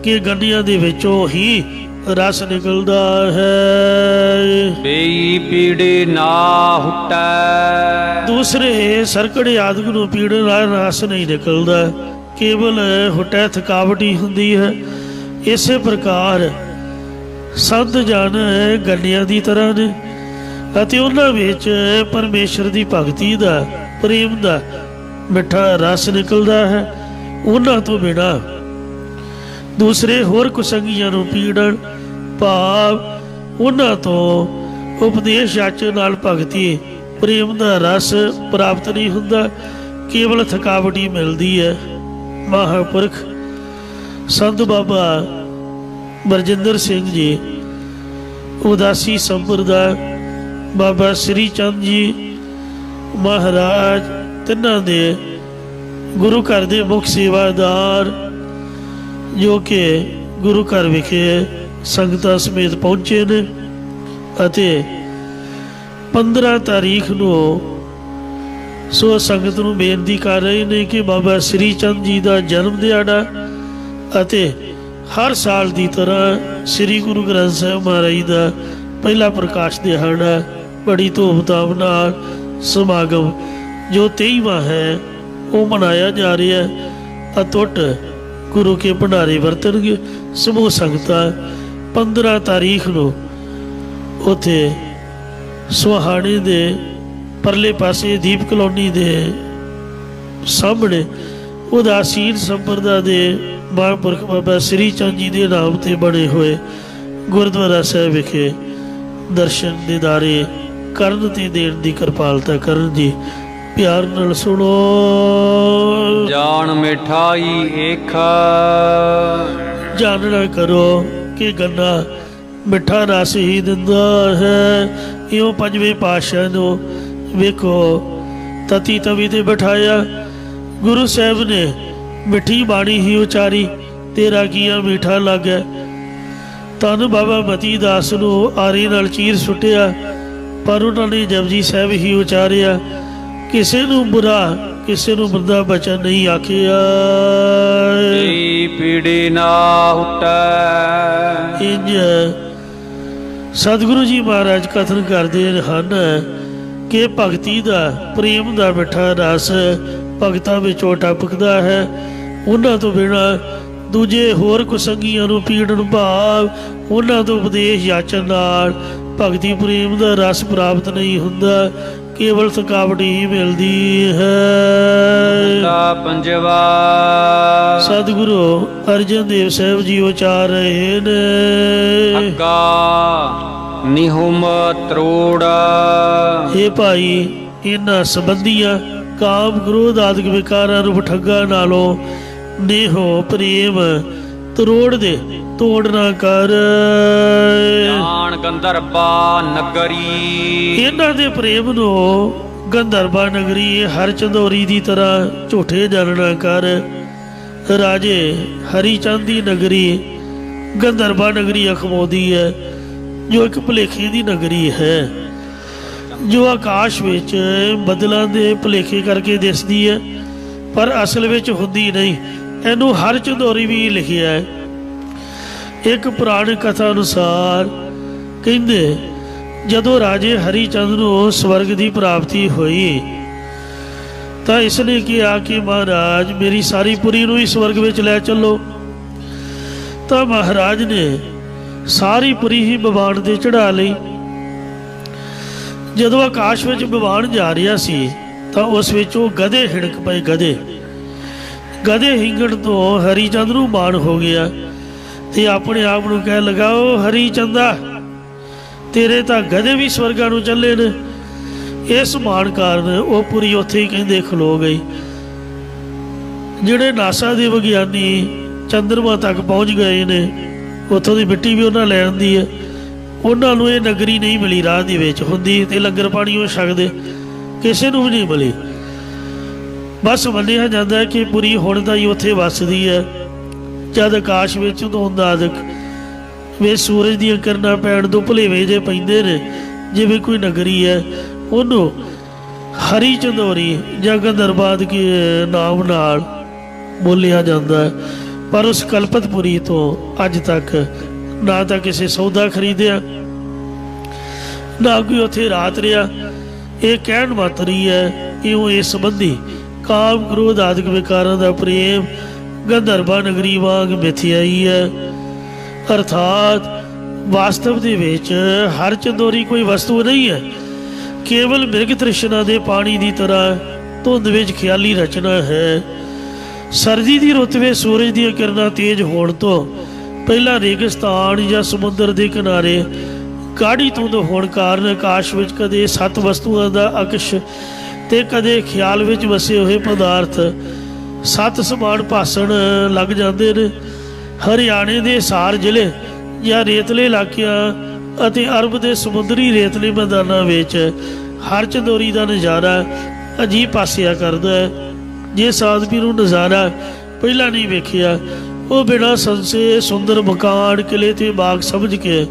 ਕਿ ਗੰਨਿਆਂ ਦੇ ਵਿੱਚੋਂ ਹੀ ਰਸ ਨਿਕਲਦਾ ਹੈ। ਬੇਈ ਪੀੜੇ ਨਾ ਹੁਟੈ। ਦੂਸਰੇ ਸਰਕੜੇ ਆਦਿਕ ਨੂੰ ਪੀੜਨ ਨਾਲ ਰਸ ਨਹੀਂ ਨਿਕਲਦਾ, ਕੇਵਲ ਹੁਟੈ ਥਕਾਵਟ ਹੀ ਹੁੰਦੀ ਹੈ। ਇਸੇ ਪ੍ਰਕਾਰ ਸੰਤ ਜਨ ਗੰਨਿਆਂ ਦੀ ਤਰ੍ਹਾਂ ਨੇ ਅਤੇ ਉਹਨਾਂ ਵਿੱਚ ਪਰਮੇਸ਼ਰ ਦੀ ਭਗਤੀ ਦਾ, ਪ੍ਰੇਮ ਦਾ ਮਿੱਠਾ ਰਸ ਨਿਕਲਦਾ ਹੈ। ਉਹਨਾਂ ਤੋਂ ਬਿਨਾਂ ਦੂਸਰੇ ਹੋਰ ਕੁਸੰਗੀਆਂ ਨੂੰ ਪੀੜਨ, ਭਾਵ ਉਹਨਾਂ ਤੋਂ ਉਪਦੇਸ਼ ਯਾਚਨ ਨਾਲ ਭਗਤੀ ਪ੍ਰੇਮ ਦਾ ਰਸ ਪ੍ਰਾਪਤ ਨਹੀਂ ਹੁੰਦਾ, ਕੇਵਲ ਥਕਾਵਟ ਹੀ ਮਿਲਦੀ ਹੈ। ਮਹਾਂਪੁਰਖ ਸੰਤ ਬਾਬਾ ਬਰਜਿੰਦਰ ਸਿੰਘ ਜੀ, ਉਦਾਸੀ ਸੰਪਰਦਾ, ਬਾਬਾ ਸ੍ਰੀ ਚੰਦ ਜੀ ਮਹਾਰਾਜ, ਤਿੰਨਾਂ ਦੇ ਗੁਰੂ ਘਰ ਦੇ ਮੁੱਖ ਸੇਵਾਦਾਰ, ਜੋ ਕਿ ਗੁਰੂ ਘਰ ਵਿਖੇ ਸੰਗਤਾਂ ਸਮੇਤ ਪਹੁੰਚੇ ਨੇ ਅਤੇ 15 ਤਾਰੀਖ ਨੂੰ ਸੋ ਸੰਗਤ ਨੂੰ ਬੇਨਤੀ ਕਰ ਰਹੇ ਨੇ ਕਿ ਬਾਬਾ ਸ੍ਰੀ ਚੰਦ ਜੀ ਦਾ ਜਨਮ ਦਿਹਾੜਾ ਅਤੇ ਹਰ ਸਾਲ ਦੀ ਤਰ੍ਹਾਂ ਸ੍ਰੀ ਗੁਰੂ ਗ੍ਰੰਥ ਸਾਹਿਬ ਮਹਾਰਾਜ ਦਾ ਪਹਿਲਾ ਪ੍ਰਕਾਸ਼ ਦਿਹਾੜਾ ਬੜੀ ਧੂਮਧਾਮ ਨਾਲ ਸਮਾਗਮ ਜੋ 23ਵਾਂ ਹੈ ਉਹ ਮਨਾਇਆ ਜਾ ਰਿਹਾ ਹੈ। ਅਤੁੱਟ ਗੁਰੂ ਕੇ ਭੰਡਾਰੇ ਵਰਤਣਗੇ ਸਮੂਹ ਸੰਗਤਾਂ। 15 ਤਾਰੀਖ ਨੂੰ ਉੱਥੇ ਸੁਹਾਣੇ ਦੇ ਪਰਲੇ ਪਾਸੇ ਦੀਪ ਕਲੋਨੀ ਦੇ ਸਾਹਮਣੇ ਉਦਾਸੀਨ ਸੰਪਰਦਾ ਦੇ ਮਹਾਂਪੁਰਖ ਬਾਬਾ ਸ੍ਰੀ ਚੰਦ ਜੀ ਦੇ ਨਾਮ ਤੇ ਬਣੇ ਹੋਏ ਗੁਰਦੁਆਰਾ ਸਾਹਿਬ ਵਿਖੇ ਦਰਸ਼ਨ ਦੀਦਾਰੇ ਕਰਨ ਤੇ ਦੇਣ ਦੀ ਕਿਰਪਾਲਤਾ ਕਰਨ ਜੀ। ਪਿਆਰ ਨਾਲ ਸੁਣੋ। ਜਾਨ ਮਿਠਾਈ ਇਖ। ਜਾਣਨਾ ਕਰੋ ਕਿ ਗੰਨਾ ਮਿੱਠਾ ਰਸ ਹੀ ਦਿੰਦਾ ਹੈ। ਇਉਂ ਪੰਜਵੇਂ ਪਾਤਸ਼ਾਹ ਨੂੰ ਵੇਖੋ ਤਤੀ ਤਵੀ ਤੇ ਬਿਠਾਇਆ। ਗੁਰੂ ਸਾਹਿਬ ਨੇ ਮਿੱਠੀ ਬਾਣੀ ਹੀ ਉਚਾਰੀ, ਤੇਰਾ ਕੀਆ ਮੀਠਾ ਲੱਗੈ। ਧੰਨ ਬਾਬਾ ਮਤੀ ਦਾਸ ਨੂੰ ਆਰੀ ਨਾਲ ਚੀਰ ਸੁੱਟਿਆ, ਪਰ ਉਹਨਾਂ ਨੇ ਜਪਜੀ ਸਾਹਿਬ ਹੀ ਉਚਾਰਿਆ। ਕਿਸੇ ਨੂੰ ਬੁਰਾ, ਕਿਸੇ ਨੂੰ ਬੰਦਾ ਬਚਨ ਨਹੀਂ ਆਖਿਆ। ਪੀੜੇ ਨਾ ਹੁਟੈ। ਇੰਜ ਸਤਿਗੁਰੂ ਜੀ ਮਹਾਰਾਜ ਕਥਨ ਕਰਦੇ ਹਨ ਕਿ ਭਗਤੀ ਦਾ, ਪ੍ਰੇਮ ਦਾ ਮਿੱਠਾ ਰਸ ਭਗਤਾਂ ਵਿੱਚੋਂ ਟਪਕਦਾ ਹੈ। ਉਹਨਾਂ ਤੋਂ ਬਿਨਾਂ ਦੂਜੇ ਹੋਰ ਕੁਸੰਗੀਆਂ ਨੂੰ ਪੀੜਨ ਭਾਵ ਉਹਨਾਂ ਤੋਂ ਉਪਦੇਸ਼ ਯਾਚਨ ਨਾਲ ਭਗਤੀ ਪ੍ਰੇਮ ਦਾ ਰਸ ਪ੍ਰਾਪਤ ਨਹੀਂ ਹੁੰਦਾ, ਕੇਵਲ ਥਕਾਵਟ ਹੀ ਮਿਲਦੀ ਹੈ। ਪੰਜਵਾ ਸਤਿਗੁਰੂ ਅਰਜਨ ਦੇਵ ਸਾਹਿਬ ਜੀ ਉਚਾਰ ਰਹੇ ਨੇ। ਅੱਗਾ ਨਿਹੁਮ ਤਰੋੜਾ। ਇਹ ਭਾਈ, ਇਹਨਾਂ ਸੰਬੰਧੀਆਂ ਕਾਮ ਕ੍ਰੋਧ ਆਦਿਕ ਵਿਕਾਰਾਂ ਨੂੰ ਠੱਗਾ ਨਾਲੋਂ ਨੇਹੋ ਪ੍ਰੇਮ ਤਰੋੜ ਦੇ, ਤੋੜ ਨਾ ਕਰ। ਜਾਣ ਗੰਧਰਬਾ ਨਗਰੀ। ਇਹਨਾਂ ਦੇ ਪ੍ਰੇਮ ਨੂੰ ਗੰਧਰਬਾ ਨਗਰੀ ਹਰ ਚੰਦੋਰੀ ਦੀ ਤਰ੍ਹਾਂ ਝੂਠੇ ਜਾਣਨਾ ਕਰ। ਰਾਜੇ ਹਰੀਚੰਦ ਦੀ ਨਗਰੀ ਗੰਧਰਬਾ ਨਗਰੀ ਅਖਮੋਦੀ ਹੈ, ਜੋ ਇੱਕ ਭੁਲੇਖੇ ਦੀ ਨਗਰੀ ਹੈ, ਜੋ ਆਕਾਸ਼ ਵਿੱਚ ਬੱਦਲਾਂ ਦੇ ਭੁਲੇਖੇ ਕਰਕੇ ਦਿਸਦੀ ਹੈ, ਪਰ ਅਸਲ ਵਿੱਚ ਹੁੰਦੀ ਨਹੀਂ। ਇਹਨੂੰ ਹਰ ਚੰਦੋਰੀ ਵੀ ਲਿਖਿਆ ਹੈ। ਇੱਕ ਪੁਰਾਣ ਕਥਾ ਅਨੁਸਾਰ ਕਹਿੰਦੇ ਜਦੋਂ ਰਾਜੇ ਹਰੀਚੰਦ ਨੂੰ ਸਵਰਗ ਦੀ ਪ੍ਰਾਪਤੀ ਹੋਈ ਤਾਂ ਇਸ ਨੇ ਕਿਹਾ ਕਿ ਮਹਾਰਾਜ ਮੇਰੀ ਸਾਰੀ ਪੁਰੀ ਨੂੰ ਹੀ ਸਵਰਗ ਵਿੱਚ ਲੈ ਚੱਲੋ। ਤਾਂ ਮਹਾਰਾਜ ਨੇ ਸਾਰੀ ਪੁਰੀ ਹੀ ਵਿਮਾਨ ਤੇ ਚੜਾ ਲਈ। ਜਦੋਂ ਆਕਾਸ਼ ਵਿੱਚ ਵਿਮਾਨ ਜਾ ਰਿਹਾ ਸੀ ਤਾਂ ਉਸ ਵਿੱਚ ਉਹ ਗਧੇ ਹਿੜਕ ਪਏ। ਗਧੇ ਹਿੰਗਣ ਤੋਂ ਹਰੀਚੰਦ ਨੂੰ ਮਾਣ ਹੋ ਗਿਆ ਤੇ ਆਪਣੇ ਆਪ ਨੂੰ ਕਹਿ ਲਗਾ, ਉਹ ਹਰੀਚੰਦਾ, ਤੇਰੇ ਤਾਂ ਗਧੇ ਵੀ ਸਵਰਗਾਂ ਨੂੰ ਚੱਲੇ ਨੇ। ਇਸ ਮਾਣ ਕਾਰਨ ਉਹ ਪੁਰੀ ਉੱਥੇ ਹੀ ਕਹਿੰਦੇ ਖਲੋ ਗਈ। ਜਿਹੜੇ ਨਾਸਾ ਦੇ ਵਿਗਿਆਨੀ ਚੰਦਰਮਾ ਤੱਕ ਪਹੁੰਚ ਗਏ ਨੇ, ਉੱਥੋਂ ਦੀ ਮਿੱਟੀ ਵੀ ਉਹਨਾਂ ਲੈ ਆਉਂਦੀ ਹੈ, ਉਹਨਾਂ ਨੂੰ ਇਹ ਨਗਰੀ ਨਹੀਂ ਮਿਲੀ। ਰਾਹ ਦੇ ਵਿੱਚ ਹੁੰਦੀ ਤੇ ਲੰਗਰ ਪਾਣੀ ਉਹ ਛਕਦੇ, ਕਿਸੇ ਨੂੰ ਵੀ ਨਹੀਂ ਮਿਲੀ। ਬਸ ਮੰਨਿਆ ਜਾਂਦਾ ਹੈ ਕਿ ਪੁਰੀ ਹੁਣ ਤਾਂ ਹੀ ਉੱਥੇ ਵੱਸਦੀ ਹੈ। ਜਦ ਆਕਾਸ਼ ਵਿੱਚ ਧੁੰਦ ਆਦਿਕ ਵੇ ਸੂਰਜ ਦੀਆਂ ਕਿਰਨਾਂ ਪੈਣ ਤੋਂ ਭੁਲੇਵੇਂ ਜੇ ਪੈਂਦੇ ਨੇ, ਜਿਵੇਂ ਕੋਈ ਨਗਰੀ ਹੈ, ਉਹਨੂੰ ਹਰੀ ਚੰਦੋਰੀ ਜਾਂ ਗੰਧਰਬਾਦ ਕੇ ਨਾਮ ਨਾਲ ਬੋਲਿਆ ਜਾਂਦਾ ਹੈ। ਪਰ ਉਸ ਕਲਪਤਪੁਰੀ ਤੋਂ ਅੱਜ ਤੱਕ ਨਾ ਤਾਂ ਕਿਸੇ ਸੌਦਾ ਖਰੀਦਿਆ, ਨਾ ਕੋਈ ਉੱਥੇ ਰਾਤ ਰਿਹਾ। ਇਹ ਕਹਿਣ ਮਾਤਰੀ ਹੈ। ਇਉਂ ਇਸ ਸੰਬੰਧੀ ਕਾਮ ਕ੍ਰੋਧ ਆਦਿਕ ਵਿਕਾਰਾਂ ਦਾ ਪ੍ਰੇਮ ਗੰਧਰਬਾ ਨਗਰੀ ਵਾਂਗ ਮਿਥਿਆਈ ਹੈ। ਅਰਥਾਤ ਵਾਸਤਵ ਦੇ ਵਿੱਚ ਹਰ ਚੰਦੋਰੀ ਕੋਈ ਵਸਤੂ ਨਹੀਂ ਹੈ, ਕੇਵਲ ਮਿਰਗ ਤ੍ਰਿਸ਼ਨਾ ਦੇ ਪਾਣੀ ਦੀ ਤਰ੍ਹਾਂ ਧੁੰਦ ਵਿੱਚ ਖਿਆਲੀ ਰਚਨਾ ਹੈ। ਸਰਦੀ ਦੀ ਰੁੱਤ ਵਿੱਚ ਸੂਰਜ ਦੀਆਂ ਕਿਰਨਾਂ ਤੇਜ਼ ਹੋਣ ਤੋਂ ਪਹਿਲਾਂ ਰੇਗਿਸਤਾਨ ਜਾਂ ਸਮੁੰਦਰ ਦੇ ਕਿਨਾਰੇ ਗਾੜੀ ਧੁੰਦ ਹੋਣ ਕਾਰਨ ਆਕਾਸ਼ ਵਿੱਚ ਕਦੇ 7 ਵਸਤੂਆਂ ਦਾ ਅਕਸ਼ ਤੇ ਕਦੇ ਖਿਆਲ ਵਿੱਚ ਵਸੇ ਹੋਏ ਪਦਾਰਥ 7 ਸਮਾਨ ਭਾਸਣ ਲੱਗ ਜਾਂਦੇ ਨੇ। ਹਰਿਆਣੇ ਦੇ ਹਿਸਾਰ ਜ਼ਿਲ੍ਹੇ ਜਾਂ ਰੇਤਲੇ ਇਲਾਕਿਆਂ ਅਤੇ ਅਰਬ ਦੇ ਸਮੁੰਦਰੀ ਰੇਤਲੇ ਮੈਦਾਨਾਂ ਵਿੱਚ ਹਰ ਚੰਦੋਰੀ ਦਾ ਨਜ਼ਾਰਾ ਅਜੀਬ ਪਾਸਿਆ ਕਰਦਾ ਹੈ। ਜੇ ਆਦਮੀ ਨੂੰ ਨਜ਼ਾਰਾ ਪਹਿਲਾਂ ਨਹੀਂ ਵੇਖਿਆ, ਉਹ ਬਿਨਾਂ ਸੰਸੇ ਸੁੰਦਰ ਮਕਾਨ, ਕਿਲੇ ਤੇ ਬਾਗ ਸਮਝ ਕੇ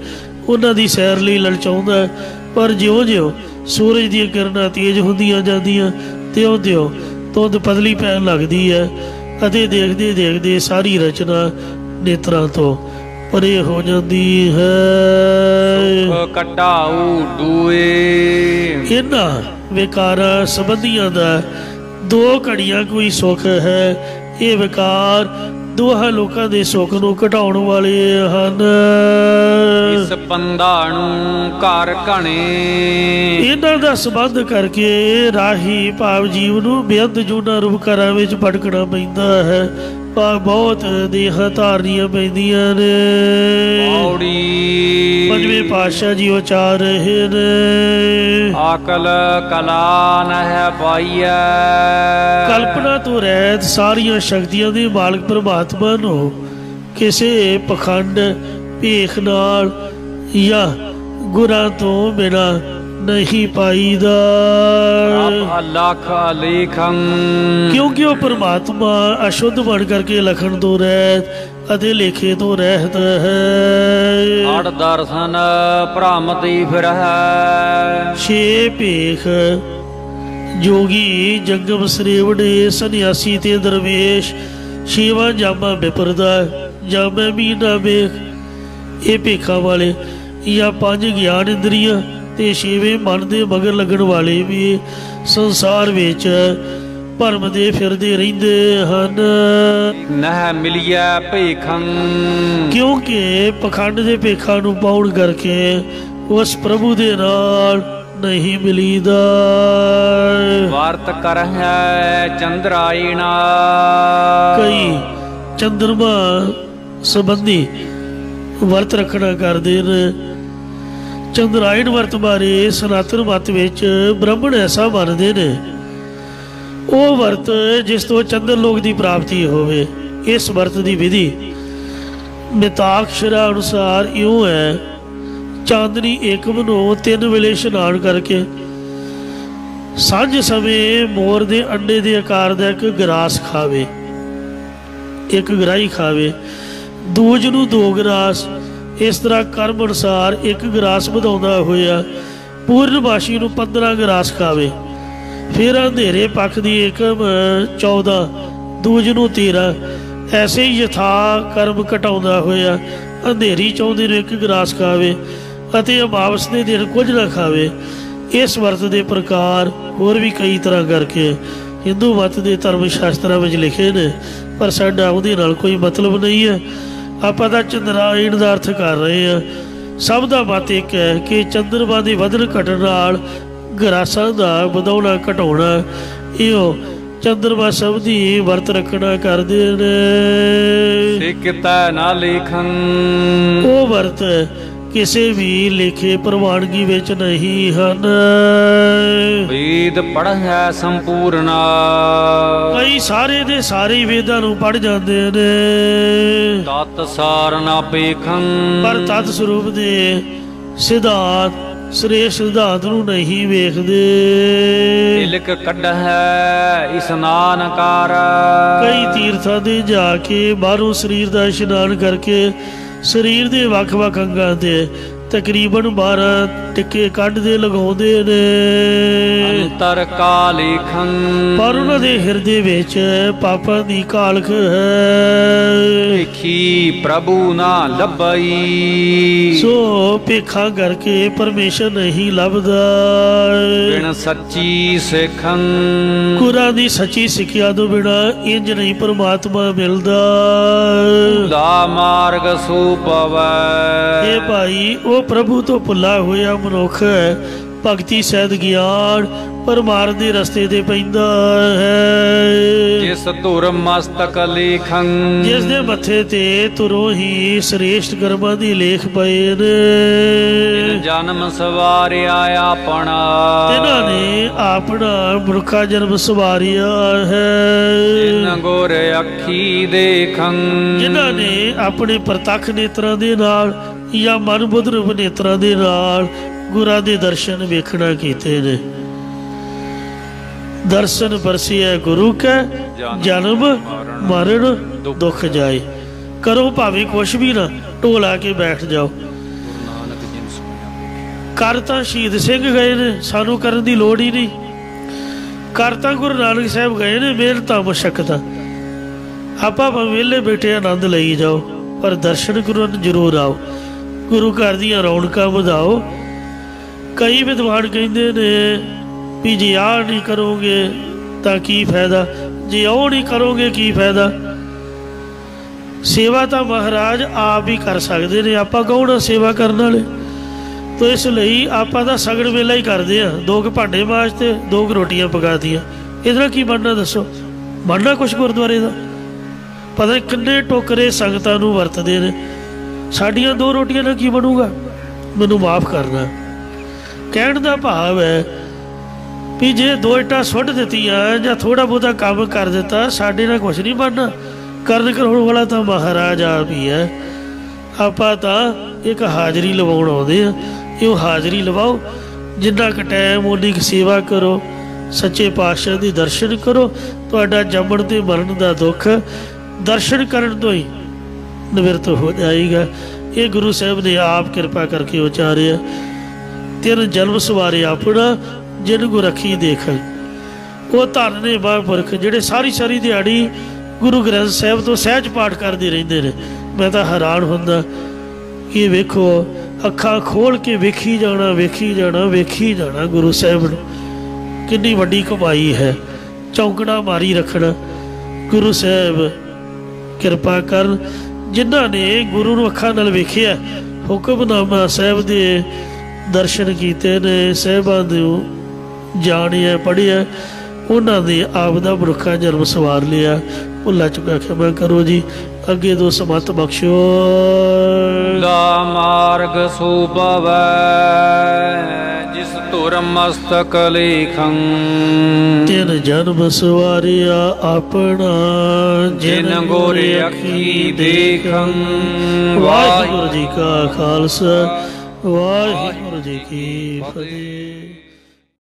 ਉਹਨਾਂ ਦੀ ਸੈਰ ਲਈ ਲਲਚਾਉਂਦਾ। ਪਰ ਜਿਉਂ-ਜਿਉਂ ਸੂਰਜ ਦੀਆਂ ਕਿਰਨਾਂ ਤੇਜ਼ ਹੁੰਦੀਆਂ ਜਾਂਦੀਆਂ ਤਿਉਂ-ਤਿਉਂ ਧੁੰਦ ਪਤਲੀ ਪੈਣ ਲੱਗਦੀ ਹੈ ਅਤੇ ਦੇਖਦੇ ਦੇਖਦੇ ਸਾਰੀ ਰਚਨਾ ਨੇਤਰਾਂ ਤੋਂ ਪਰੇ ਹੋ ਜਾਂਦੀ ਹੈ। ਕਟਾਊ ਦੂਏ। ਇਹਨਾਂ ਵਿਕਾਰਾਂ ਸੰਬੰਧੀਆਂ ਦਾ 2 ਘੜੀਆਂ ਕੋਈ ਸੁੱਖ ਹੈ। ਇਹ ਵਿਕਾਰ ਦੋਹਾਂ ਲੋਕਾਂ ਦੇ ਸੁੱਖ ਨੂੰ ਘਟਾਉਣ ਵਾਲੇ ਹਨ। ਇਸ ਪੰਧਾ ਨੂੰ ਘਰ ਘਣੇ। ਇਹਨਾਂ ਦਾ ਸੰਬੰਧ ਕਰਕੇ ਰਾਹੀ ਭਾਵ ਜੀਵ ਨੂੰ ਬੇਅੰਤ ਜੂਨਾ ਰੂਪ ਘਰਾਂ ਵਿੱਚ ਭਟਕਣਾ ਪੈਂਦਾ ਹੈ। ਪਰ ਬਹੁਤ ਦੇਹਾਂ ਧਾਰਨੀਆਂ ਪੈਂਦੀਆਂ ਨੇ। ਪੰਜਵੇਂ ਪਾਤਸ਼ਾਹ ਜੀ ਉਚਾਰ ਰਹੇ ਨੇ। ਆਕਲ ਕਲਾ ਨਹਿ ਪਾਈਐ। ਕਲਪਨਾ ਤੋਂ ਰਹਿਤ ਸਾਰੀਆਂ ਸ਼ਕਤੀਆਂ ਦੇ ਮਾਲਕ ਪਰਮਾਤਮਾ ਨੂੰ ਕਿਸੇ ਪਖੰਡ ਭੇਖ ਨਾਲ ਜਾਂ ਗੁਰਾਂ ਤੋਂ ਬਿਨਾਂ नहीं पाईदा। ਪ੍ਰਭ ਅਲਖ ਅਲੇਖੰ क्योंकि वह परमात्मा अशुद्ध बन करके लखन तो रहत ਅਤੇ ਲੇਖੇ ਤੋਂ ਰਹਿਤ ਹੈ। ਅੜ ਦਰਸ਼ਨ ਭ੍ਰਮਤੀ ਫਿਰਹਿ ਛੇ ਭੇਖ ਜੋਗੀ ਜੰਗਮ ਸਰੇਵੜੇ ਸੰਨਿਆਸੀ ਤੇ ਦਰਵੇਸ਼ ਛੇਵਾਂ ਜਾਮਾ ਵਿਪਰਦਾ ਜਾਮੇ ਮੀਨਾ ਵੇਖ। ਇਹ ਭੇਖਾਂ ਵਾਲੇ ਜਾਂ ਪੰਜ ਗਿਆਨ ਇੰਦਰੀਆਂ ਤੇ ਛੇਵੇਂ ਮਨ ਦੇ ਮਗਰ ਲੱਗਣ ਵਾਲੇ ਵੀ ਸੰਸਾਰ ਵਿੱਚ ਭਰਮਦੇ ਫਿਰਦੇ ਰਹਿੰਦੇ ਹਨ। ਨਹਿ ਮਿਲਿਆ ਭੇਖੰ ਕਿਉਂਕਿ ਪਖੰਡ ਦੇ ਭੇਖਾਂ ਨੂੰ ਪਾਉਣ ਕਰਕੇ ਉਸ ਪ੍ਰਭੂ ਦੇ ਨਾਲ ਨਹੀਂ ਮਿਲੀਦਾ। ਵਰਤ ਕਰਹਿ ਚੰਦਰਾਇਣਾ ਕਈ ਚੰਦਰਮਾ ਸੰਬੰਧੀ ਵਰਤ ਰੱਖਣਾ ਕਰਦੇ ਨੇ। ਚੰਦਰਾਇਣ ਵਰਤ ਬਾਰੇ ਸਨਾਤਨ ਮਤ ਵਿੱਚ ਬ੍ਰਾਹਮਣ ਐਸਾ ਮੰਨਦੇ ਨੇ ਉਹ ਵਰਤ ਜਿਸ ਤੋਂ ਚੰਦਰ ਲੋਕ ਦੀ ਪ੍ਰਾਪਤੀ ਹੋਵੇ। ਇਸ ਵਰਤ ਦੀ ਵਿਧੀ ਮਿਤਾਕਸ਼ਰਾ ਅਨੁਸਾਰ ਇਉਂ ਹੈ। ਚਾਂਦਨੀ ਏਕਮ ਨੂੰ 3 ਵੇਲੇ ਇਸ਼ਨਾਨ ਕਰਕੇ ਸਾਂਝ ਸਮੇਂ ਮੋਰ ਦੇ ਅੰਡੇ ਦੇ ਆਕਾਰ ਦਾ ਇੱਕ ਗਰਾਸ ਖਾਵੇ, ਇੱਕ ਗਰਾਈ ਖਾਵੇ। ਦੂਜ ਨੂੰ 2 ਗਰਾਸ, ਇਸ ਤਰ੍ਹਾਂ ਕਰਮ ਅਨੁਸਾਰ 1 ਗਰਾਸ ਵਧਾਉਂਦਾ ਹੋਇਆ ਪੂਰਨਮਾਸ਼ੀ ਨੂੰ 15 ਗਰਾਸ ਖਾਵੇ। ਫਿਰ ਅੰਧੇਰੇ ਪੱਖ ਦੀ ਏਕਮ 14, ਦੂਜ ਨੂੰ 13, ਐਸੇ ਹੀ ਯਥਾ ਕਰਮ ਘਟਾਉਂਦਾ ਹੋਇਆ ਅੰਧੇਰੀ ਚੌਂਦੇ ਨੂੰ 1 ਗਰਾਸ ਖਾਵੇ ਅਤੇ ਅਮਾਵਸ ਦੇ ਦਿਨ ਕੁਝ ਨਾ ਖਾਵੇ। ਇਸ ਵਰਤ ਦੇ ਪ੍ਰਕਾਰ ਹੋਰ ਵੀ ਕਈ ਤਰ੍ਹਾਂ ਕਰਕੇ ਹਿੰਦੂ ਮਤ ਦੇ ਧਰਮ ਸ਼ਾਸਤਰਾਂ ਵਿੱਚ ਲਿਖੇ ਨੇ, ਪਰ ਸਾਡਾ ਉਹਦੇ ਨਾਲ ਕੋਈ ਮਤਲਬ ਨਹੀਂ ਹੈ। ਆਪਾਂ ਤਾਂ ਚੰਦਰਾਇਣ ਦਾ ਅਰਥ ਕਰ ਰਹੇ ਹਾਂ। ਸਭ ਦਾ ਮਤ ਇੱਕ ਹੈ ਕਿ ਚੰਦਰਮਾ ਦੇ ਵਧਣ ਘਟਣ ਨਾਲ ਗਰਾਸਾਂ ਦਾ ਵਧਾਉਣਾ ਘਟਾਉਣਾ ਇਹੋ ਚੰਦਰਮਾ ਸਭ ਦੀ ਵਰਤ ਰੱਖਣਾ ਕਰਦੇ ਨੇ। ਸਿਕਤੈ ਨਾ ਲੇਖੰ ਉਹ ਵਰਤ ਕਿਸੇ ਵੀ ਲੇਖੇ ਪ੍ਰਵਾਨਗੀ ਵਿੱਚ ਨਹੀਂ ਹਨ। ਵੇਦ ਪੜ੍ਹੈ ਸੰਪੂਰਨਾ ਕਈ ਸਾਰੇ ਦੇ ਸਾਰੇ ਵੇਦਾਂ ਨੂੰ ਪੜ੍ਹ ਜਾਂਦੇ ਨੇ ਤਤ ਸਾਰ ਨਾ ਪੇਖੰ ਪਰ ਤਤ ਸਰੂਪ ਦੇ ਸਿਧਾਂਤ ਸ੍ਰੇਸ਼ਟ ਸਿਧਾਂਤ ਨੂੰ ਨਹੀਂ ਵੇਖਦੇ। ਤਿਲਕ ਕੱਢਹਿ ਇਸਨਾਨ ਕਰ ਕਈ ਤੀਰਥਾਂ ਦੇ ਜਾ ਕੇ ਬਾਹਰੋਂ ਸਰੀਰ ਦਾ ਇਸ਼ਨਾਨ ਕਰਕੇ ਸਰੀਰ ਦੇ ਵੱਖ-ਵੱਖ ਅੰਗਾਂ ਤੇ ਤਕਰੀਬਨ 12 ਟਿੱਕੇ ਕੱਢਦੇ ਲਗਾਉਂਦੇ ਨੇ। ਅੰਤਰ ਕਾਲੇਖੰ ਪਰ ਉਹਨਾਂ ਦੇ ਹਿਰਦੇ ਵਿੱਚ ਪਾਪਾਂ ਦੀ ਕਾਲਖ ਹੈ। ਵੇਖੀ ਪ੍ਰਭੂ ਨਾ ਲੱਭਈ ਸੋ ਭੇਖਾਂ ਕਰਕੇ ਪਰਮੇਸ਼ਰ ਨਹੀਂ ਲੱਭਦਾ। ਬਿਨ ਸੱਚੀ ਸਿੱਖੰ ਗੁਰਾਂ ਦੀ ਸੱਚੀ ਸਿੱਖਿਆ ਤੋਂ ਬਿਨਾਂ ਇੰਜ ਨਹੀਂ ਪਰਮਾਤਮਾ ਮਿਲਦਾ। ਦਾ ਮਾਰਗ ਸੋ ਪਵੈ ਇਹ ਭਾਈ ਉਹ ਪ੍ਰਭੂ ਤੋਂ ਭੁੱਲਾ ਹੋਇਆ ਮਨੁੱਖ ਹੈ। ਭਗਤੀ ਸਹਿਤ ਗਿਆਨ ਪਰਮਾਰਥ ਦੇ ਰਸਤੇ ਤੇ ਪੈਂਦਾ ਹੈ। ਜਿਸ ਧੁਰ ਮਸਤਕ ਲੇਖੰ ਜਿਸ ਦੇ ਮੱਥੇ ਤੇ ਤੁਰੋਂ ਹੀ ਸ੍ਰੇਸ਼ਟ ਕਰਮਾਂ ਦੀ ਲੇਖ ਪਏ ਨੇ। ਜਨਮ ਸਵਾਰਿਆ ਆਪਣਾ ਇਹਨਾਂ ਨੇ ਆਪਣਾ ਮਨੁੱਖਾ ਜਨਮ ਸਵਾਰਿਆ ਹੈ। ਜਿਨ ਗੁਰ ਅੱਖੀ ਦੇਖੰ ਜਿਨ੍ਹਾਂ ਨੇ ਆਪਣੇ ਪ੍ਰਤੱਖ ਨੇਤਰਾਂ ਦੇ ਨਾਲ ਜਾਂ ਮਨ ਬੁੱਧ ਰੂਪ ਨੇਤਰਾਂ ਦੇ ਨਾਲ ਗੁਰਾਂ ਦੇ ਦਰਸ਼ਨ ਵੇਖਣਾ ਕੀਤੇ ਨੇ। ਦਰਸ਼ਨ ਪਰਸਿਐ ਗੁਰੂ ਕੈ ਜਨਮ ਮਰਨ ਦੁੱਖ ਜਾਏ। ਕਰੋ ਭਾਵੇਂ ਕੁਛ ਵੀ ਨਾ, ਢੋਲ ਆ ਕੇ ਬੈਠ ਜਾਓ। ਕਰ ਤਾਂ ਸ਼ਹੀਦ ਸਿੰਘ ਗਏ ਨੇ, ਸਾਨੂੰ ਕਰਨ ਦੀ ਲੋੜ ਹੀ ਨਹੀਂ। ਕਰ ਤਾਂ ਗੁਰੂ ਨਾਨਕ ਸਾਹਿਬ ਗਏ ਨੇ, ਮਿਹਨਤਾਂ ਮੁਸ਼ੱਕਤਾਂ ਆਪਾਂ ਵਿਹਲੇ ਬੈਠੇ ਆਨੰਦ ਲਈ ਜਾਓ, ਪਰ ਦਰਸ਼ਨ ਕਰਨ ਜ਼ਰੂਰ ਆਓ। ਗੁਰੂ ਘਰ ਦੀਆਂ ਰੌਣਕਾਂ ਵਧਾਓ। ਕਈ ਵਿਦਵਾਨ ਕਹਿੰਦੇ ਨੇ ਵੀ ਜੇ ਆਹ ਨਹੀਂ ਕਰੋਗੇ ਤਾਂ ਕੀ ਫਾਇਦਾ, ਜੇ ਉਹ ਨਹੀਂ ਕਰੋਗੇ ਕੀ ਫਾਇਦਾ। ਸੇਵਾ ਤਾਂ ਮਹਾਰਾਜ ਆਪ ਹੀ ਕਰ ਸਕਦੇ ਨੇ, ਆਪਾਂ ਕੌਣ ਆ ਸੇਵਾ ਕਰਨ ਵਾਲੇ। ਤਾਂ ਇਸ ਲਈ ਆਪਾਂ ਤਾਂ ਸਗੜ ਵੇਲਾ ਹੀ ਕਰਦੇ ਹਾਂ। 2 ਕੁ ਭਾਂਡੇ ਮਾਂਜਤੇ, 2 ਕੁ ਰੋਟੀਆਂ ਪਕਾਤੀਆਂ, ਇਹਦੇ ਨਾਲ ਕੀ ਬਣਨਾ ਦੱਸੋ। ਬਣਨਾ ਕੁਛ ਗੁਰਦੁਆਰੇ ਦਾ ਪਤਾ ਨਹੀਂ ਕਿੰਨੇ ਟੋਕਰੇ ਸੰਗਤਾਂ ਨੂੰ ਵਰਤਦੇ ਨੇ। ਸਾਡੀਆਂ 2 ਰੋਟੀਆਂ ਨਾਲ ਕੀ ਬਣੂਗਾ। ਮੈਨੂੰ ਮਾਫ ਕਰਨਾ, ਕਹਿਣ ਦਾ ਭਾਵ ਹੈ ਵੀ ਜੇ 2 ਇੱਟਾਂ ਸੁੱਟ ਦਿੱਤੀਆਂ ਜਾਂ ਥੋੜ੍ਹਾ ਬਹੁਤਾ ਕੰਮ ਕਰ ਦਿੱਤਾ, ਸਾਡੇ ਨਾਲ ਕੁਛ ਨਹੀਂ ਬਣਨਾ। ਕਰਨ ਕਰਾਉਣ ਵਾਲਾ ਤਾਂ ਮਹਾਰਾਜ ਆਪ ਹੀ ਹੈ। ਆਪਾਂ ਤਾਂ ਇੱਕ ਹਾਜ਼ਰੀ ਲਵਾਉਣ ਆਉਂਦੇ ਹਾਂ। ਇਹ ਹਾਜ਼ਰੀ ਲਵਾਓ जिन्ना क टाइम उन्नी क सेवा करो, सच्चे पातशाह दी दर्शन करो, तुहाडा जम्मण ते मरण दा दुख दर्शन करन तो ही निवृत्त हो जाएगा। ये गुरु साहब ने आप कृपा करके उचारिया। तिन जन्म सवारे अपना जिन को रखी देख, वो धन ने महापुरख जिहड़े सारी सारी दिहाड़ी गुरु ग्रंथ साहब तो सहज पाठ करते रहते हैं। मैं तो हैरान हुंदा कि वेखो अखां खोल के वेखी जाना वेखी जाना वेखी जाना गुरु साहब नूं कितनी वड्डी कमाई है। चौंकड़ा मारी रखना। गुरु साहब किरपा कर जिन्हां ने गुरु नूं अखां नाल वेखिया, हुक्मनामा साहब दे दर्शन कीते ने, साहिबां नूं जाणिया पढ़िया, उन्हां दे आपदा मनुखा जन्म सवार लिया। भुला चुका क्षमा करो जी। अगे दो समत बख्शो। ला मार्ग सुपवै जिस तुर मस्तक लेखं, तिन जन्म सवारिया अपना जिन गोरे अखी देखं। वाहिगुरु जी का खालसा, वाहिगुरु जी की फतेह।